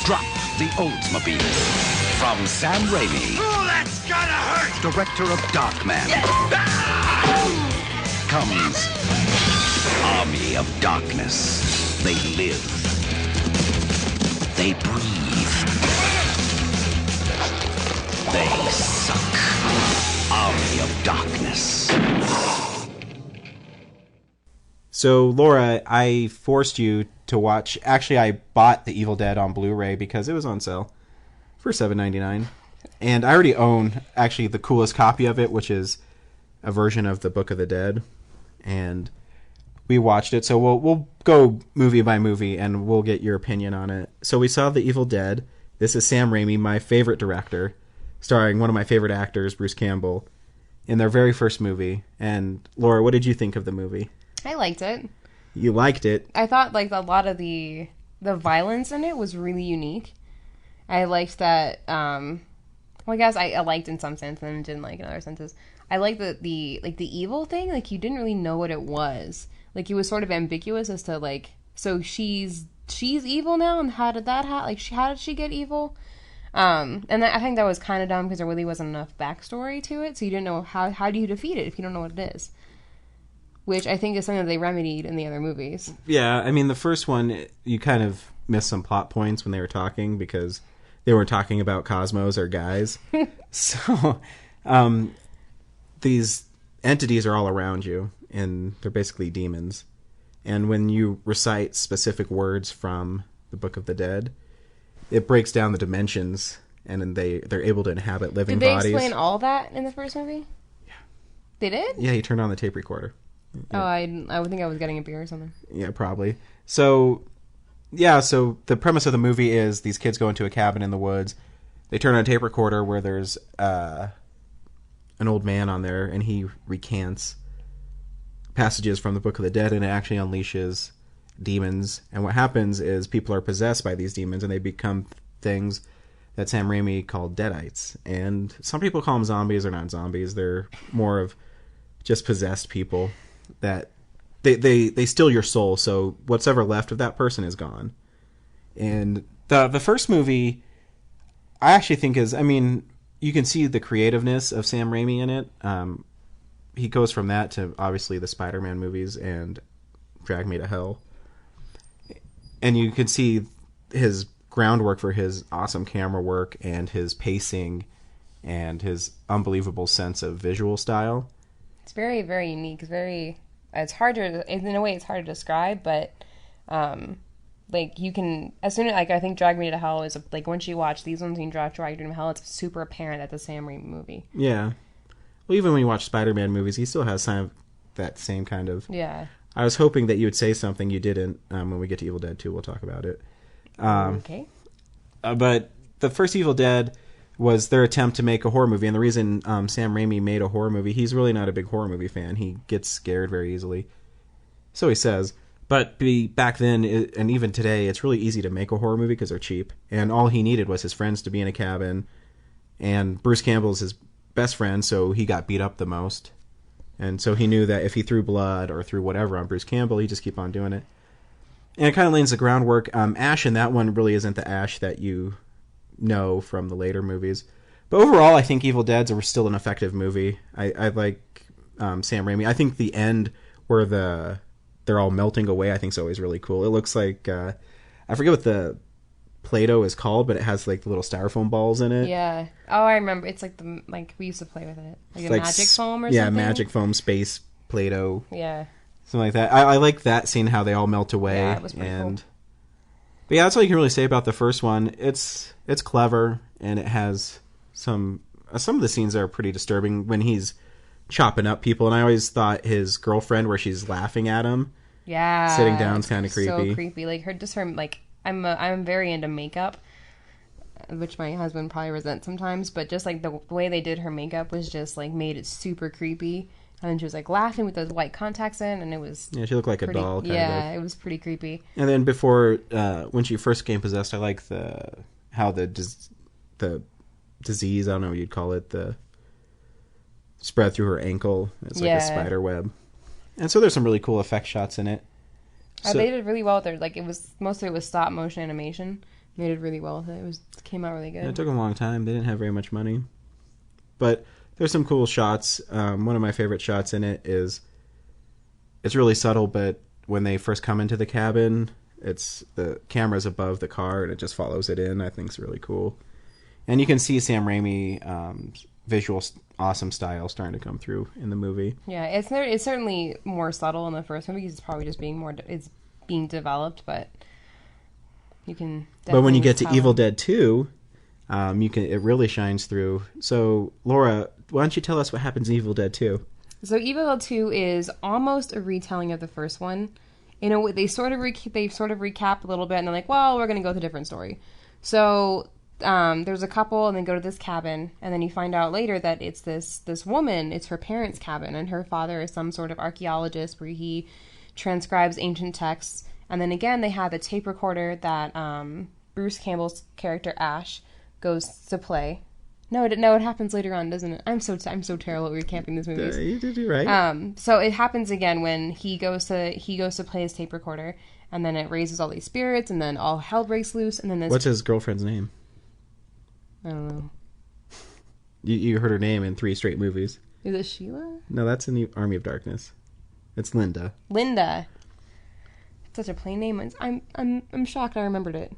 Drop the Oldsmobile. From Sam Raimi. Oh, that's gotta hurt! Director of Darkman. Comes Army of Darkness. They live. They breathe. They suck. Army of Darkness. So, Laura, I forced you to watch... Actually, I bought The Evil Dead on Blu-ray because it was on sale for $7.99. And I already own, actually, the coolest copy of it, which is a version of the Book of the Dead. And we watched it, so we'll go movie by movie, and we'll get your opinion on it. So we saw The Evil Dead. This is Sam Raimi, my favorite director, starring one of my favorite actors, Bruce Campbell, in their very first movie. And, Laura, what did you think of the movie? I liked it. You liked it. I thought like a lot of the violence in it was really unique. I liked that. Well, I guess I liked in some sense and didn't like in other senses. I liked the evil thing. Like you didn't really know what it was. Like it was sort of ambiguous as to like, so she's evil now, and how did that happen? Like how did she get evil? And I think that was kind of dumb because there really wasn't enough backstory to it, so you didn't know how do you defeat it if you don't know what it is. Which I think is something that they remedied in the other movies. Yeah, I mean, the first one, you kind of missed some plot points when they were talking because they were talking about Cosmos or guys. So, these entities are all around you, and they're basically demons. And when you recite specific words from the Book of the Dead, it breaks down the dimensions, and then they're able to inhabit living bodies. Did they explain all that in the first movie? Yeah. They did? Yeah, he turned on the tape recorder. Yeah. Oh, I would think I was getting a beer or something. Yeah, probably. So, yeah, so the premise of the movie is these kids go into a cabin in the woods. They turn on a tape recorder where there's an old man on there, and he recants passages from the Book of the Dead, and it actually unleashes demons. And what happens is people are possessed by these demons, and they become things that Sam Raimi called Deadites. And some people call them zombies. They're not zombies. They're more of just possessed people that they steal your soul, so what's ever left of that person is gone. And the first movie, I actually think is, I mean, you can see the creativeness of Sam Raimi in it. He goes from that to, obviously, the Spider-Man movies and Drag Me to Hell. And you can see his groundwork for his awesome camera work and his pacing and his unbelievable sense of visual style. It's very, very unique. It's hard to, in a way, it's hard to describe, but, like, you can, as soon as, like, I think Drag Me to Hell is, like, once you watch these ones and Drag Me to Hell, it's super apparent that it's a Sam Raimi movie. Yeah. Well, even when you watch Spider-Man movies, he still has some of that same kind of... Yeah. I was hoping that you would say something you didn't. When we get to Evil Dead 2, we'll talk about it. Okay. But the first Evil Dead was their attempt to make a horror movie, and the reason Sam Raimi made a horror movie, he's really not a big horror movie fan. He gets scared very easily. So he says. But back then, and even today, it's really easy to make a horror movie because they're cheap. And all he needed was his friends to be in a cabin, and Bruce Campbell's his best friend, so he got beat up the most. And so he knew that if he threw blood or threw whatever on Bruce Campbell, he'd just keep on doing it. And it kind of lays the groundwork. Ash in that one really isn't the Ash that you know from the later movies. But overall, I think Evil Dead's still an effective movie. I like Sam Raimi. I think the end where they're all melting away, I think is always really cool. It looks like, I forget what the Play-Doh is called, but it has like the little styrofoam balls in it. Yeah. Oh, I remember. It's like we used to play with it. Like a magic foam or something? Yeah, magic foam, space, Play-Doh. Yeah. Something like that. I like that scene, how they all melt away. Yeah, it was pretty cool. But yeah, that's all you can really say about the first one. It's clever, and it has some of the scenes are pretty disturbing when he's chopping up people. And I always thought his girlfriend, where she's laughing at him, sitting down, is kind of creepy. So creepy. Like her, like I'm very into makeup, which my husband probably resents sometimes. But just like the way they did her makeup was just like made it super creepy. And then she was like laughing with those white contacts in, and it was she looked like pretty, a doll. It was pretty creepy. And then before, when she first became possessed, I like how the disease, I don't know what you'd call it, the spread through her ankle. It's like a spider web. And so there's some really cool effect shots in it. So, they did really well with it. Like most of it was stop motion animation. They did really well with it. It came out really good. It took a long time. They didn't have very much money, but there's some cool shots. One of my favorite shots in it is, it's really subtle, but when they first come into the cabin, it's the camera's above the car and it just follows it in. I think it's really cool, and you can see Sam Raimi visual awesome style starting to come through in the movie. Yeah, it's certainly more subtle in the first movie. It's probably just it's being developed, but you can. But when you get to Evil Dead 2, it really shines through. So Laura, why don't you tell us what happens in Evil Dead 2? So Evil Dead 2 is almost a retelling of the first one. In a way, they sort of recap a little bit, and they're like, well, we're going to go with a different story. So there's a couple, and they go to this cabin, and then you find out later that it's this woman. It's her parents' cabin, and her father is some sort of archaeologist where he transcribes ancient texts. And then again, they have a tape recorder that Bruce Campbell's character Ash goes to play. No, it happens later on, doesn't it? I'm so terrible at recapping these movies. You did it right. So it happens again when he goes to play his tape recorder, and then it raises all these spirits, and then all hell breaks loose, and then what's his girlfriend's name? I don't know. You heard her name in 3 straight movies. Is it Sheila? No, that's in the Army of Darkness. It's Linda. Linda. Such a plain name. I'm shocked I remembered it.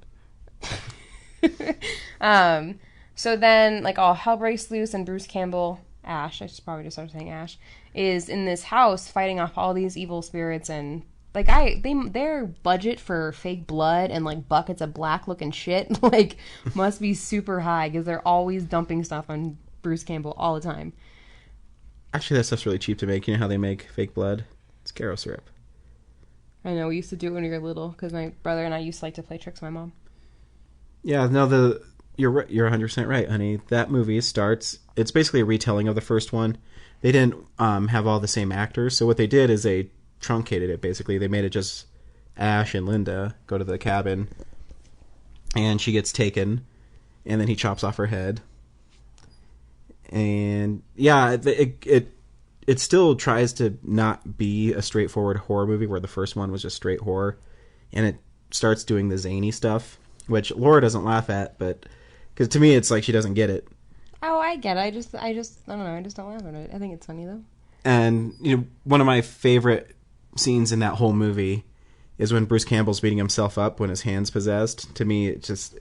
So then, like, all hell breaks loose, and Bruce Campbell, Ash, I should probably just start saying Ash, is in this house fighting off all these evil spirits, and like their budget for fake blood and like buckets of black looking shit like must be super high because they're always dumping stuff on Bruce Campbell all the time. Actually, that stuff's really cheap to make. You know how they make fake blood? It's Caro syrup. I know, we used to do it when we were little because my brother and I used to like to play tricks on my mom. Yeah, no, you're 100% right, honey. That movie starts, it's basically a retelling of the first one. They didn't have all the same actors, so what they did is they truncated it, basically. They made it just Ash and Linda go to the cabin, and she gets taken, and then he chops off her head. And yeah, it still tries to not be a straightforward horror movie where the first one was just straight horror, and it starts doing the zany stuff, which Laura doesn't laugh at, but because to me it's like she doesn't get it. Oh, I get it. I just I don't know. I just don't laugh at it. I think it's funny though. And you know, one of my favorite scenes in that whole movie is when Bruce Campbell's beating himself up when his hand's possessed. To me, it just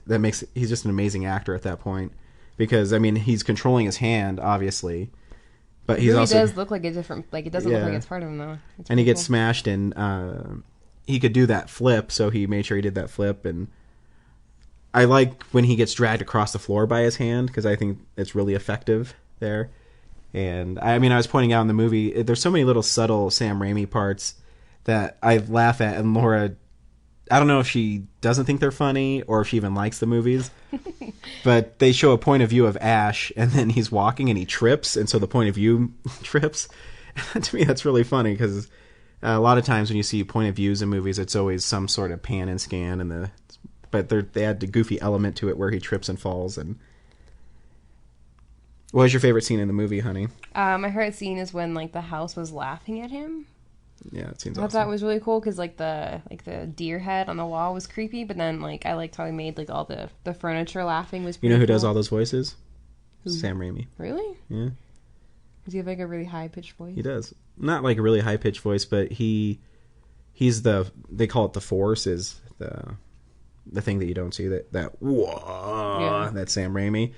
he's just an amazing actor at that point, because I mean he's controlling his hand obviously, but he's really also does look like a different, like it doesn't look like it's part of him though. And he gets smashed, and he could do that flip, so he made sure he did that flip. And I like when he gets dragged across the floor by his hand because I think it's really effective there. And I mean, I was pointing out in the movie, there's so many little subtle Sam Raimi parts that I laugh at, and Laura, I don't know if she doesn't think they're funny or if she even likes the movies, but they show a point of view of Ash, and then he's walking and he trips, and so the point of view trips. To me, that's really funny because a lot of times when you see point of views in movies, it's always some sort of pan and scan, but they add the goofy element to it where he trips and falls. And what was your favorite scene in the movie, honey? My favorite scene is when like the house was laughing at him. Yeah, it seems awesome. I thought that was really cool because like the deer head on the wall was creepy, but then like I liked how they made like all the furniture laughing was pretty You know who cool. does all those voices? Who? Sam Raimi. Really? Yeah. Does he have like a really high pitched voice? He does. Not like a really high pitched voice, but he's they call it the Force, is the thing that you don't see, that whoa, yeah. That's Sam Raimi,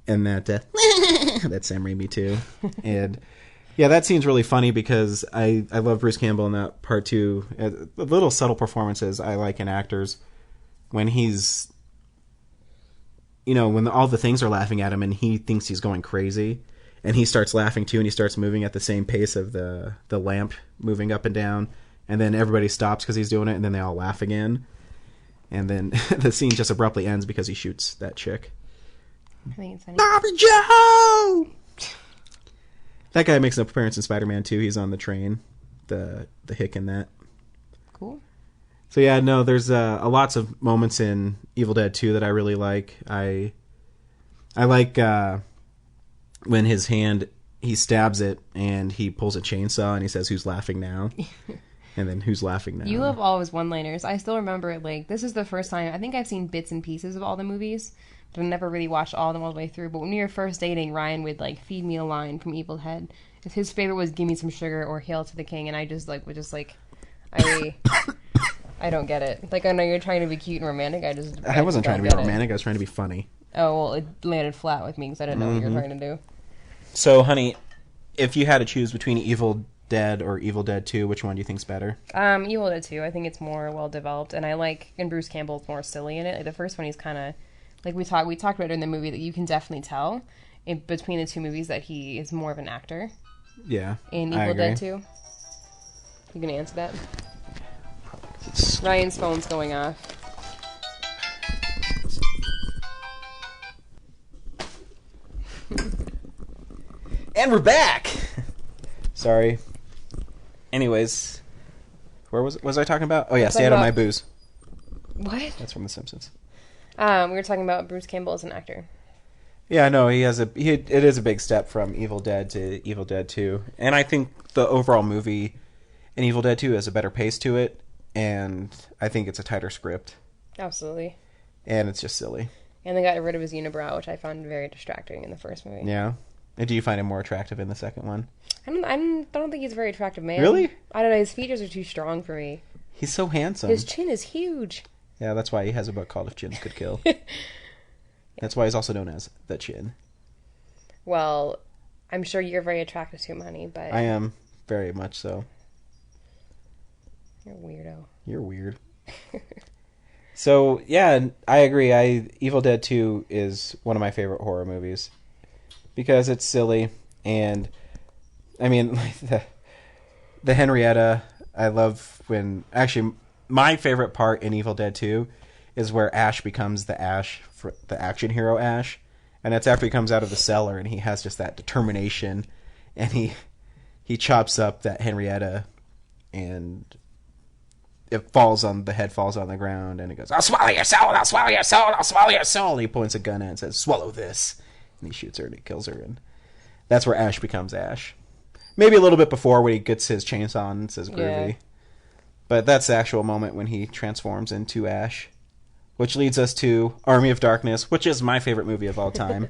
and that that's Sam Raimi too. And yeah, that scene's really funny because I love Bruce Campbell in that part too. Little subtle performances I like in actors when he's, you know, when all the things are laughing at him and he thinks he's going crazy, and he starts laughing too, and he starts moving at the same pace of the lamp moving up and down, and then everybody stops because he's doing it, and then they all laugh again. And then the scene just abruptly ends because he shoots that chick. I think it's funny. Bobby Joe! That guy makes an appearance in Spider-Man 2. He's on the train, the hick in that. Cool. So yeah, no, there's lots of moments in Evil Dead 2 that I really like. I like when his hand, he stabs it and he pulls a chainsaw and he says, "Who's laughing now?" And then, "Who's laughing now?" You love all his one-liners. I still remember, like, this is the first time, I think I've seen bits and pieces of all the movies, but I never really watched all of them all the way through. But when we were first dating, Ryan would, like, feed me a line from Evil Dead. His favorite was "Give me some sugar" or "Hail to the King," and I just, like, I don't get it. Like, I know you're trying to be cute and romantic, I wasn't trying to be romantic, I was trying to be funny. Oh, well, it landed flat with me because I didn't know what you were trying to do. So, honey, if you had to choose between Evil Dead or Evil Dead 2, which one do you think's better? Evil Dead 2. I think it's more well-developed, and and Bruce Campbell's more silly in it. Like, the first one, he's kind of, like, we talked about it in the movie, that you can definitely tell between the two movies that he is more of an actor. Yeah, in Evil Dead 2. You gonna answer that? Ryan's phone's going off. And we're back! Sorry. Anyways, where was I talking about? Oh yeah, stay out of my booze. What? That's from The Simpsons. We were talking about Bruce Campbell as an actor. Yeah, no, it is a big step from Evil Dead to Evil Dead 2. And I think the overall movie in Evil Dead 2 has a better pace to it, and I think it's a tighter script. Absolutely. And it's just silly. And they got rid of his unibrow, which I found very distracting in the first movie. Yeah. And do you find him more attractive in the second one? I don't think he's a very attractive man. Really? I don't know, his features are too strong for me. He's so handsome. His chin is huge. Yeah, that's why he has a book called If Chins Could Kill. That's why he's also known as The Chin. Well, I'm sure you're very attracted to him, honey, but... I am, very much so. You're a weirdo. You're weird. So, yeah, I agree. Evil Dead 2 is one of my favorite horror movies. Because it's silly, and... I mean, like the Henrietta, I love when... Actually, my favorite part in Evil Dead 2 is where Ash becomes the action hero Ash. And that's after he comes out of the cellar and he has just that determination. And he chops up that Henrietta and the head falls on the ground and he goes, "I'll swallow your soul, I'll swallow your soul, I'll swallow your soul." And he points a gun at it and says, "Swallow this." And he shoots her and he kills her. And that's where Ash becomes Ash. Maybe a little bit before when he gets his chainsaw and says groovy. Yeah. But that's the actual moment when he transforms into Ash. Which leads us to Army of Darkness, which is my favorite movie of all time.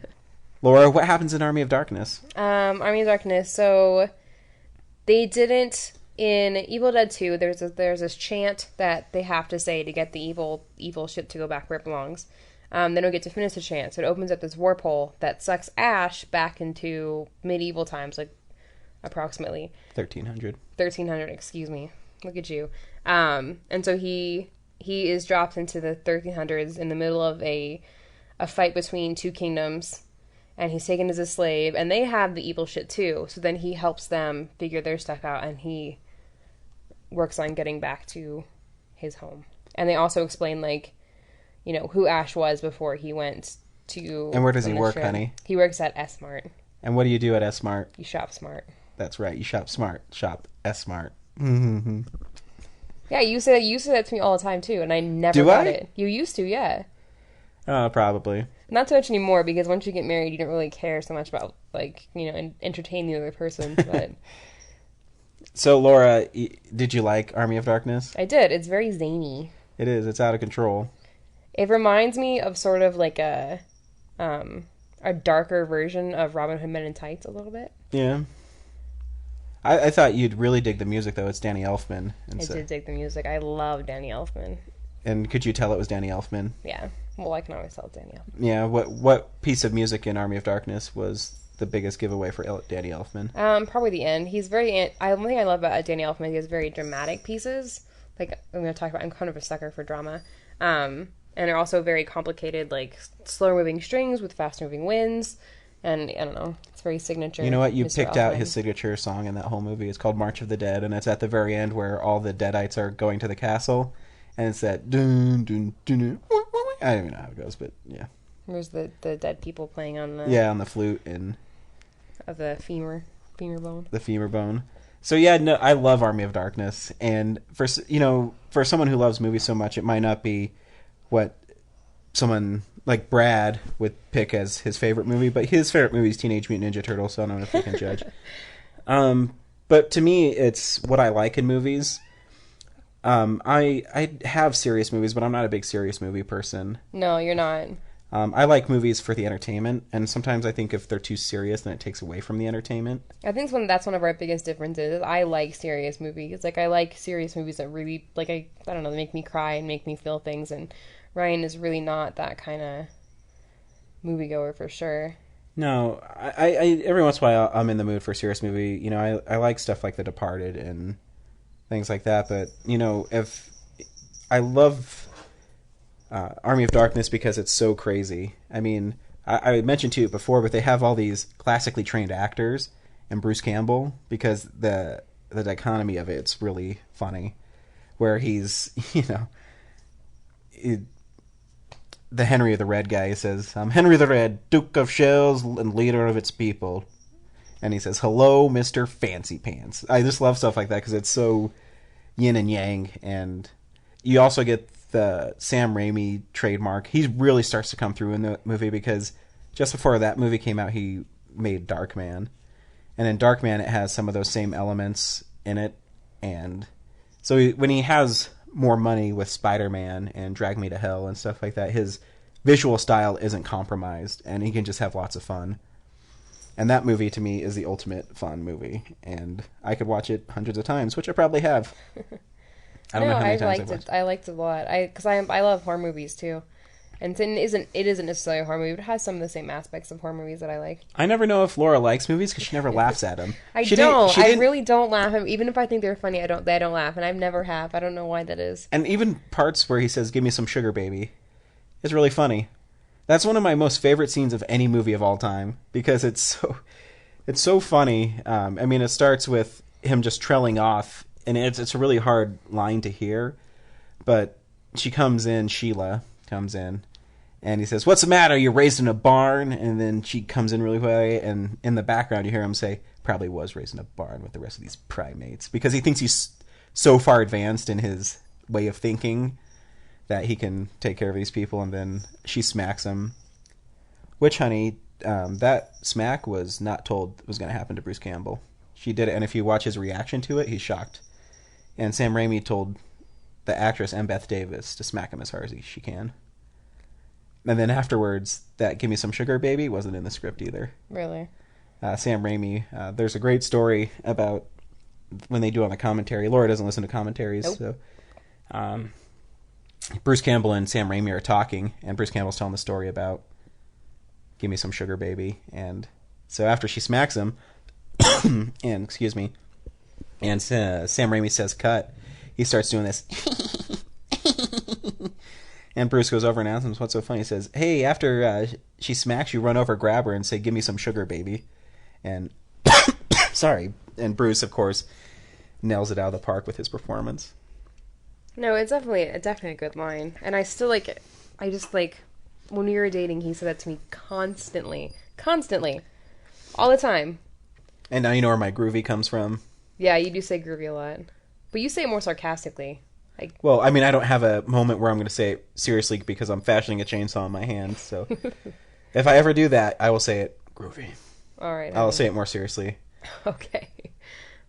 Laura, what happens in Army of Darkness? Army of Darkness, so they didn't... In Evil Dead 2, there's this chant that they have to say to get the evil shit to go back where it belongs. They don't get to finish the chant, so it opens up this warp hole that sucks Ash back into medieval times, like approximately 1300, excuse me. Look at you. And so he is dropped into the 1300s in the middle of a fight between two kingdoms, and he's taken as a slave, and they have the evil shit too. So then he helps them figure their stuff out, and he works on getting back to his home. And they also explain, like, you know, who Ash was before he went to... And where does he work, honey? He works at S-Mart. And what do you do at S-Mart? You shop smart. That's right, you shop smart. Shop S-Mart. Mm-hmm. Yeah, you say that to me all the time, too, and I never got it. You used to, yeah. Probably. Not so much anymore, because once you get married, you don't really care so much about, like, you know, entertaining the other person, but... So, Laura, did you like Army of Darkness? I did. It's very zany. It is. It's out of control. It reminds me of sort of like a darker version of Robin Hood Men in Tights a little bit. Yeah. I thought you'd really dig the music, though. It's Danny Elfman. I did dig the music. I love Danny Elfman. And could you tell it was Danny Elfman? Yeah. Well, I can always tell it's Danny Elfman. Yeah. What piece of music in Army of Darkness was the biggest giveaway for Danny Elfman? Probably the end. He's very... One thing I love about Danny Elfman, he has very dramatic pieces. Like, I'm going to talk about... I'm kind of a sucker for drama. And they're also very complicated, like, slow-moving strings with fast-moving winds. And, I don't know, it's very signature. You know what? You picked out his signature song in that whole movie. It's called March of the Dead, and it's at the very end where all the Deadites are going to the castle. And it's that... Dun, dun, dun, dun, I don't even know how it goes, but yeah. There's the dead people playing on the... Yeah, on the flute and... Of the femur. Femur bone. The femur bone. So yeah, no, I love Army of Darkness, and for someone who loves movies so much, it might not be what someone like Brad would pick as his favorite movie, but his favorite movie is Teenage Mutant Ninja Turtles, so I don't know if we can judge. But to me, it's what I like in movies. I have serious movies, but I'm not a big serious movie person. No, you're not. I like movies for the entertainment, and sometimes I think if they're too serious, then it takes away from the entertainment. I think that's one of our biggest differences. I like serious movies. Like, I like serious movies that really, like, I don't know, they make me cry and make me feel things, and Ryan is really not that kind of moviegoer for sure. No, I every once in a while I'm in the mood for a serious movie. You know, I like stuff like The Departed and things like that, but, you know, if I love Army of Darkness because it's so crazy. I mean, I mentioned to you before, but they have all these classically trained actors and Bruce Campbell, because the dichotomy of it's really funny, where he's, you know, the Henry the Red guy says, "I'm Henry the Red, Duke of Shells and leader of its people," and he says, "Hello, Mr. Fancy Pants." I just love stuff like that because it's so yin and yang, and you also get the Sam Raimi trademark. He really starts to come through in the movie, because just before that movie came out, he made Darkman. And in Darkman, it has some of those same elements in it. And so when he has more money with Spider-Man and Drag Me to Hell and stuff like that, his visual style isn't compromised, and he can just have lots of fun. And that movie, to me, is the ultimate fun movie. And I could watch it hundreds of times, which I probably have. I don't know how many times I've watched it. I liked it a lot. Because I love horror movies too, and it isn't necessarily a horror movie, but it has some of the same aspects of horror movies that I like. I never know if Laura likes movies because she never laughs at them. I really don't laugh. Even if I think they're funny, I don't laugh, and I never have. I don't know why that is. And even parts where he says, "Give me some sugar, baby," it's really funny. That's one of my most favorite scenes of any movie of all time, because it's so funny. I mean, it starts with him just trailing off. And it's a really hard line to hear, but Sheila comes in, and he says, "What's the matter? You're raised in a barn?" And then she comes in really quiet, and in the background you hear him say, "Probably was raised in a barn with the rest of these primates," because he thinks he's so far advanced in his way of thinking that he can take care of these people, and then she smacks him. Which, honey, that smack was not told was going to happen to Bruce Campbell. She did it, and if you watch his reaction to it, he's shocked. And Sam Raimi told the actress Embeth Davis to smack him as hard as she can. And then afterwards, that "Give Me Some Sugar, Baby" wasn't in the script either. Really? Sam Raimi, there's a great story about when they do on the commentary. Laura doesn't listen to commentaries. Nope. So Bruce Campbell and Sam Raimi are talking, and Bruce Campbell's telling the story about "Give Me Some Sugar, Baby." And so after she smacks him, and excuse me, and Sam Raimi says cut, he starts doing this. And Bruce goes over and asks him, "What's so funny?" He says, "Hey, after she smacks you, run over, grab her, and say, 'Give me some sugar, baby.'" And sorry. And Bruce, of course, nails it out of the park with his performance. No, it's definitely a good line. And I still like it. I just like, when we were dating, he said that to me constantly. All the time. And now you know where my groovy comes from. Yeah, you do say groovy a lot. But you say it more sarcastically. Well, I mean, I don't have a moment where I'm going to say it seriously because I'm fashioning a chainsaw in my hand. So if I ever do that, I will say it groovy. All right. I'll say it more seriously. Okay.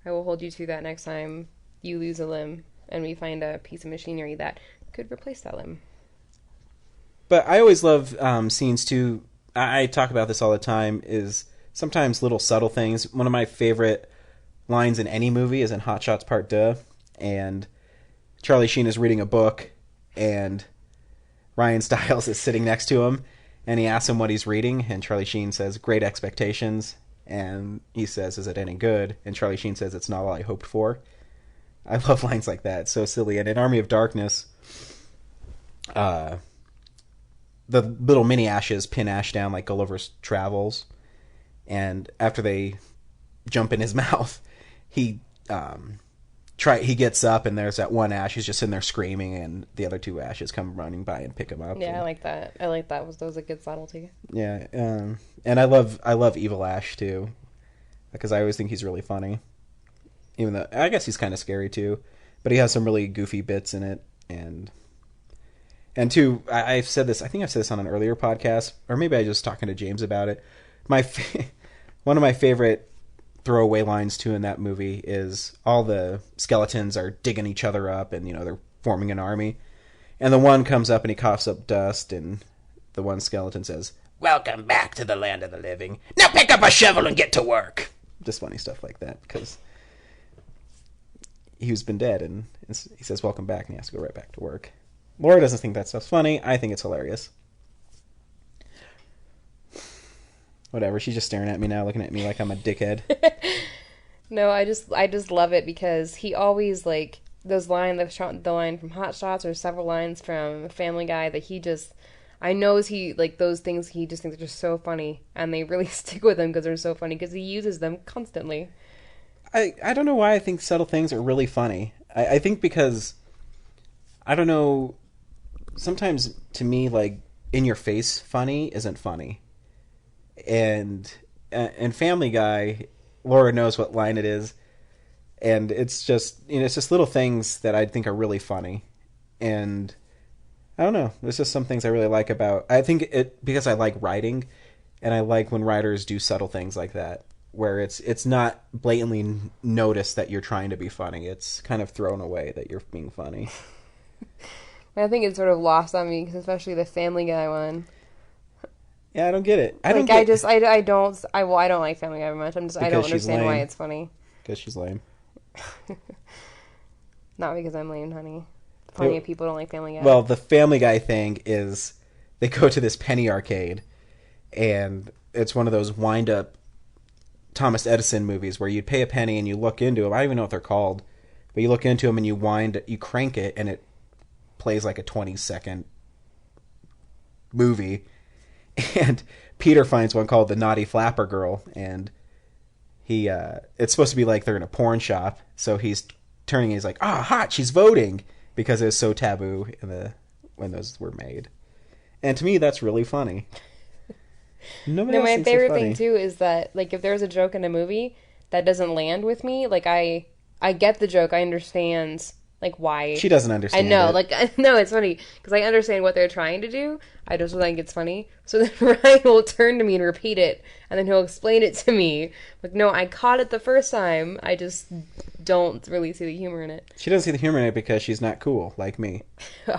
I will hold you to that next time you lose a limb and we find a piece of machinery that could replace that limb. But I always love scenes, too. I talk about this all the time, is sometimes little subtle things. One of my favorite lines in any movie is in Hot Shots Part 2, and Charlie Sheen is reading a book, and Ryan Stiles is sitting next to him, and he asks him what he's reading, and Charlie Sheen says, "Great Expectations," and he says, "Is it any good?" And Charlie Sheen says, "It's not all I hoped for." I love lines like that. It's so silly. And in Army of Darkness, the little mini Ashes pin Ash down like Gulliver's Travels, and after they jump in his mouth, he gets up, and there's that one Ash who's just sitting there screaming, and the other two Ashes come running by and pick him up. Yeah, I like that. That was a good subtlety. Yeah, and I love Evil Ash too. because I always think he's really funny. Even though I guess he's kind of scary too, but he has some really goofy bits in it, and two, I've said this. I think I've said this on an earlier podcast, or maybe I was just talking to James about it. One of my favorite throwaway lines too in that movie is all the skeletons are digging each other up, and they're forming an army, and the one comes up and he coughs up dust, and the one skeleton says, "Welcome back to the land of the living. Now pick up a shovel and get to work." Just funny stuff like that, because he's been dead, and he says, "Welcome back," and he has to go right back to work. Laura doesn't think that stuff's funny. I think it's hilarious. Whatever, she's just staring at me now, looking at me like I'm a dickhead. No, I just love it because he always, like, those lines, the line from Hot Shots or several lines from Family Guy that he just, I know he, like, those things he just thinks are just so funny, and they really stick with him because they're so funny, because he uses them constantly. I don't know why I think subtle things are really funny. I think because, I don't know, sometimes to me, like, in your face funny isn't funny. And Family Guy, Laura knows what line it is, and it's just it's just little things that I think are really funny, and I don't know, there's just some things I really like about. I think it because I like writing, and I like when writers do subtle things like that, where it's not blatantly noticed that you're trying to be funny. It's kind of thrown away that you're being funny. I think it's sort of lost on me, because especially the Family Guy one. Yeah, I don't get it. I don't like Family Guy very much. I don't understand why it's funny. Because she's lame. Not because I'm lame, honey. Plenty of people don't like Family Guy. Well, the Family Guy thing is they go to this penny arcade, and it's one of those wind-up Thomas Edison movies where you'd pay a penny and you look into them. I don't even know what they're called, but you look into them and you crank it, and it plays like a 20-second movie. And Peter finds one called The Naughty Flapper Girl, and it's supposed to be like they're in a porn shop, so he's turning and he's like, hot, she's voting, because it was so taboo when those were made. And to me, that's really funny. My favorite thing too is that, like, if there's a joke in a movie that doesn't land with me, like, I get the joke, I understand, like, why. She doesn't understand. I know, it. No, it's funny because I understand what they're trying to do. I just think it's funny. So then Ryan will turn to me and repeat it, and then he'll explain it to me. Like, no, I caught it the first time. I just don't really see the humor in it. She doesn't see the humor in it because she's not cool like me.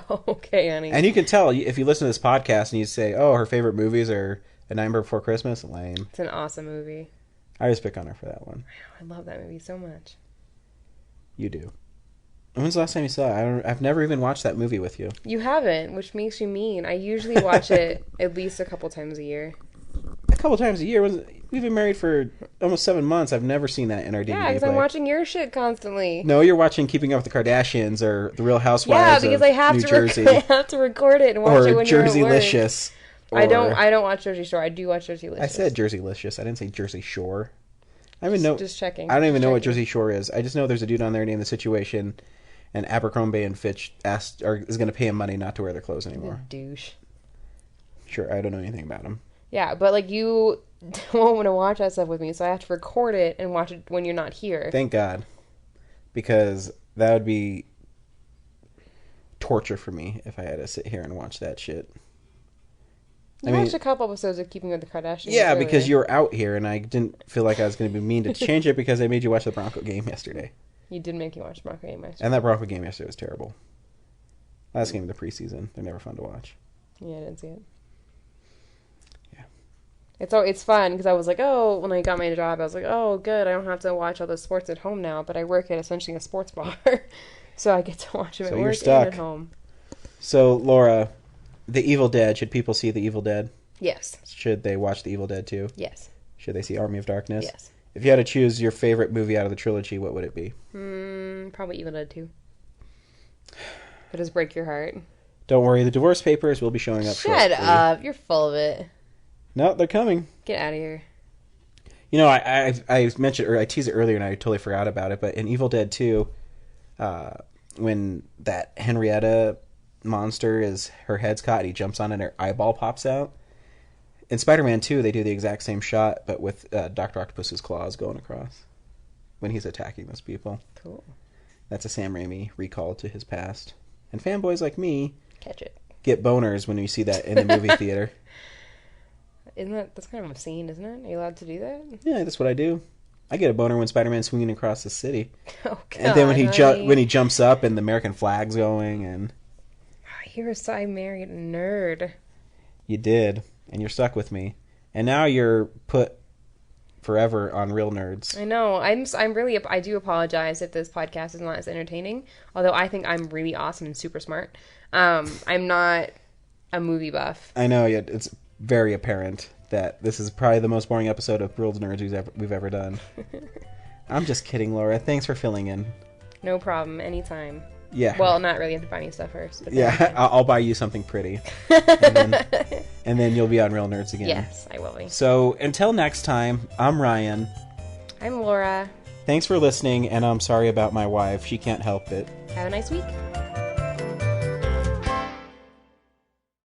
Okay, honey. And you can tell if you listen to this podcast and you say, "Oh, her favorite movies are A Nightmare Before Christmas." Lame. It's an awesome movie. I just pick on her for that one. I love that movie so much. You do. When's the last time you saw it? I've never even watched that movie with you. You haven't, which makes you mean. I usually watch it at least a couple times a year. A couple times a year? We've been married for almost 7 months. I've never seen that in our DVD Yeah, because I'm watching your shit constantly. No, you're watching Keeping Up with the Kardashians or The Real Housewives because of I have New to Jersey. I have to record it and watch it when you're at work. Or Jerseylicious. I don't watch Jersey Shore. I do watch Jerseylicious. I said Jerseylicious. I didn't say Jersey Shore. I don't even know. Just checking. I don't even know what Jersey Shore is. I just know there's a dude on there named The Situation, and Abercrombie and Fitch is going to pay him money not to wear their clothes anymore. Douche. Sure, I don't know anything about him. Yeah, but, like, you don't want to watch that stuff with me, so I have to record it and watch it when you're not here. Thank God. Because that would be torture for me if I had to sit here and watch that shit. I watched a couple episodes of Keeping Up with the Kardashians. Yeah, earlier. because you were out here, and I didn't feel like I was going to be mean to change it because I made you watch the Bronco game yesterday. You did make me watch the Bronco game yesterday. And that Bronco game yesterday was terrible. Last game of the preseason. They're never fun to watch. Yeah, I didn't see it. Yeah. It's fun, because I was like, when I got my job, I was like, good, I don't have to watch all the sports at home now, but I work at essentially a sports bar, so I get to watch them at work and at home. So, Laura, The Evil Dead, should people see The Evil Dead? Yes. Should they watch The Evil Dead 2? Yes. Should they see Army of Darkness? Yes. If you had to choose your favorite movie out of the trilogy, what would it be? Probably Evil Dead 2. But just break your heart. Don't worry, the divorce papers will be showing up shortly. Shut up. You're full of it. No, they're coming. Get out of here. You know, I mentioned, or I teased it earlier and I totally forgot about it, but in Evil Dead 2, when that Henrietta monster her head's caught, he jumps on it and her eyeball pops out. In Spider-Man 2, they do the exact same shot, but with Dr. Octopus's claws going across when he's attacking those people. Cool. That's a Sam Raimi recall to his past. And fanboys like me catch it. Get boners when you see that in the movie theater. That's kind of obscene, isn't it? Are you allowed to do that? Yeah, that's what I do. I get a boner when Spider-Man's swinging across the city. Oh, God. And then when he jumps up and the American flag's going and... I married a nerd. You did. And you're stuck with me. And now you're put forever on Real Nerds. I know. I do apologize if this podcast is not as entertaining. Although I think I'm really awesome and super smart. I'm not a movie buff. I know. It's very apparent that this is probably the most boring episode of Real Nerds we've ever done. I'm just kidding, Laura. Thanks for filling in. No problem. Anytime. Yeah. Well, not really. You have to buy me stuff first. But yeah, I'll buy you something pretty. and then you'll be on Real Nerds again. Yes, I will be. So, until next time, I'm Ryan. I'm Laura. Thanks for listening, and I'm sorry about my wife. She can't help it. Have a nice week.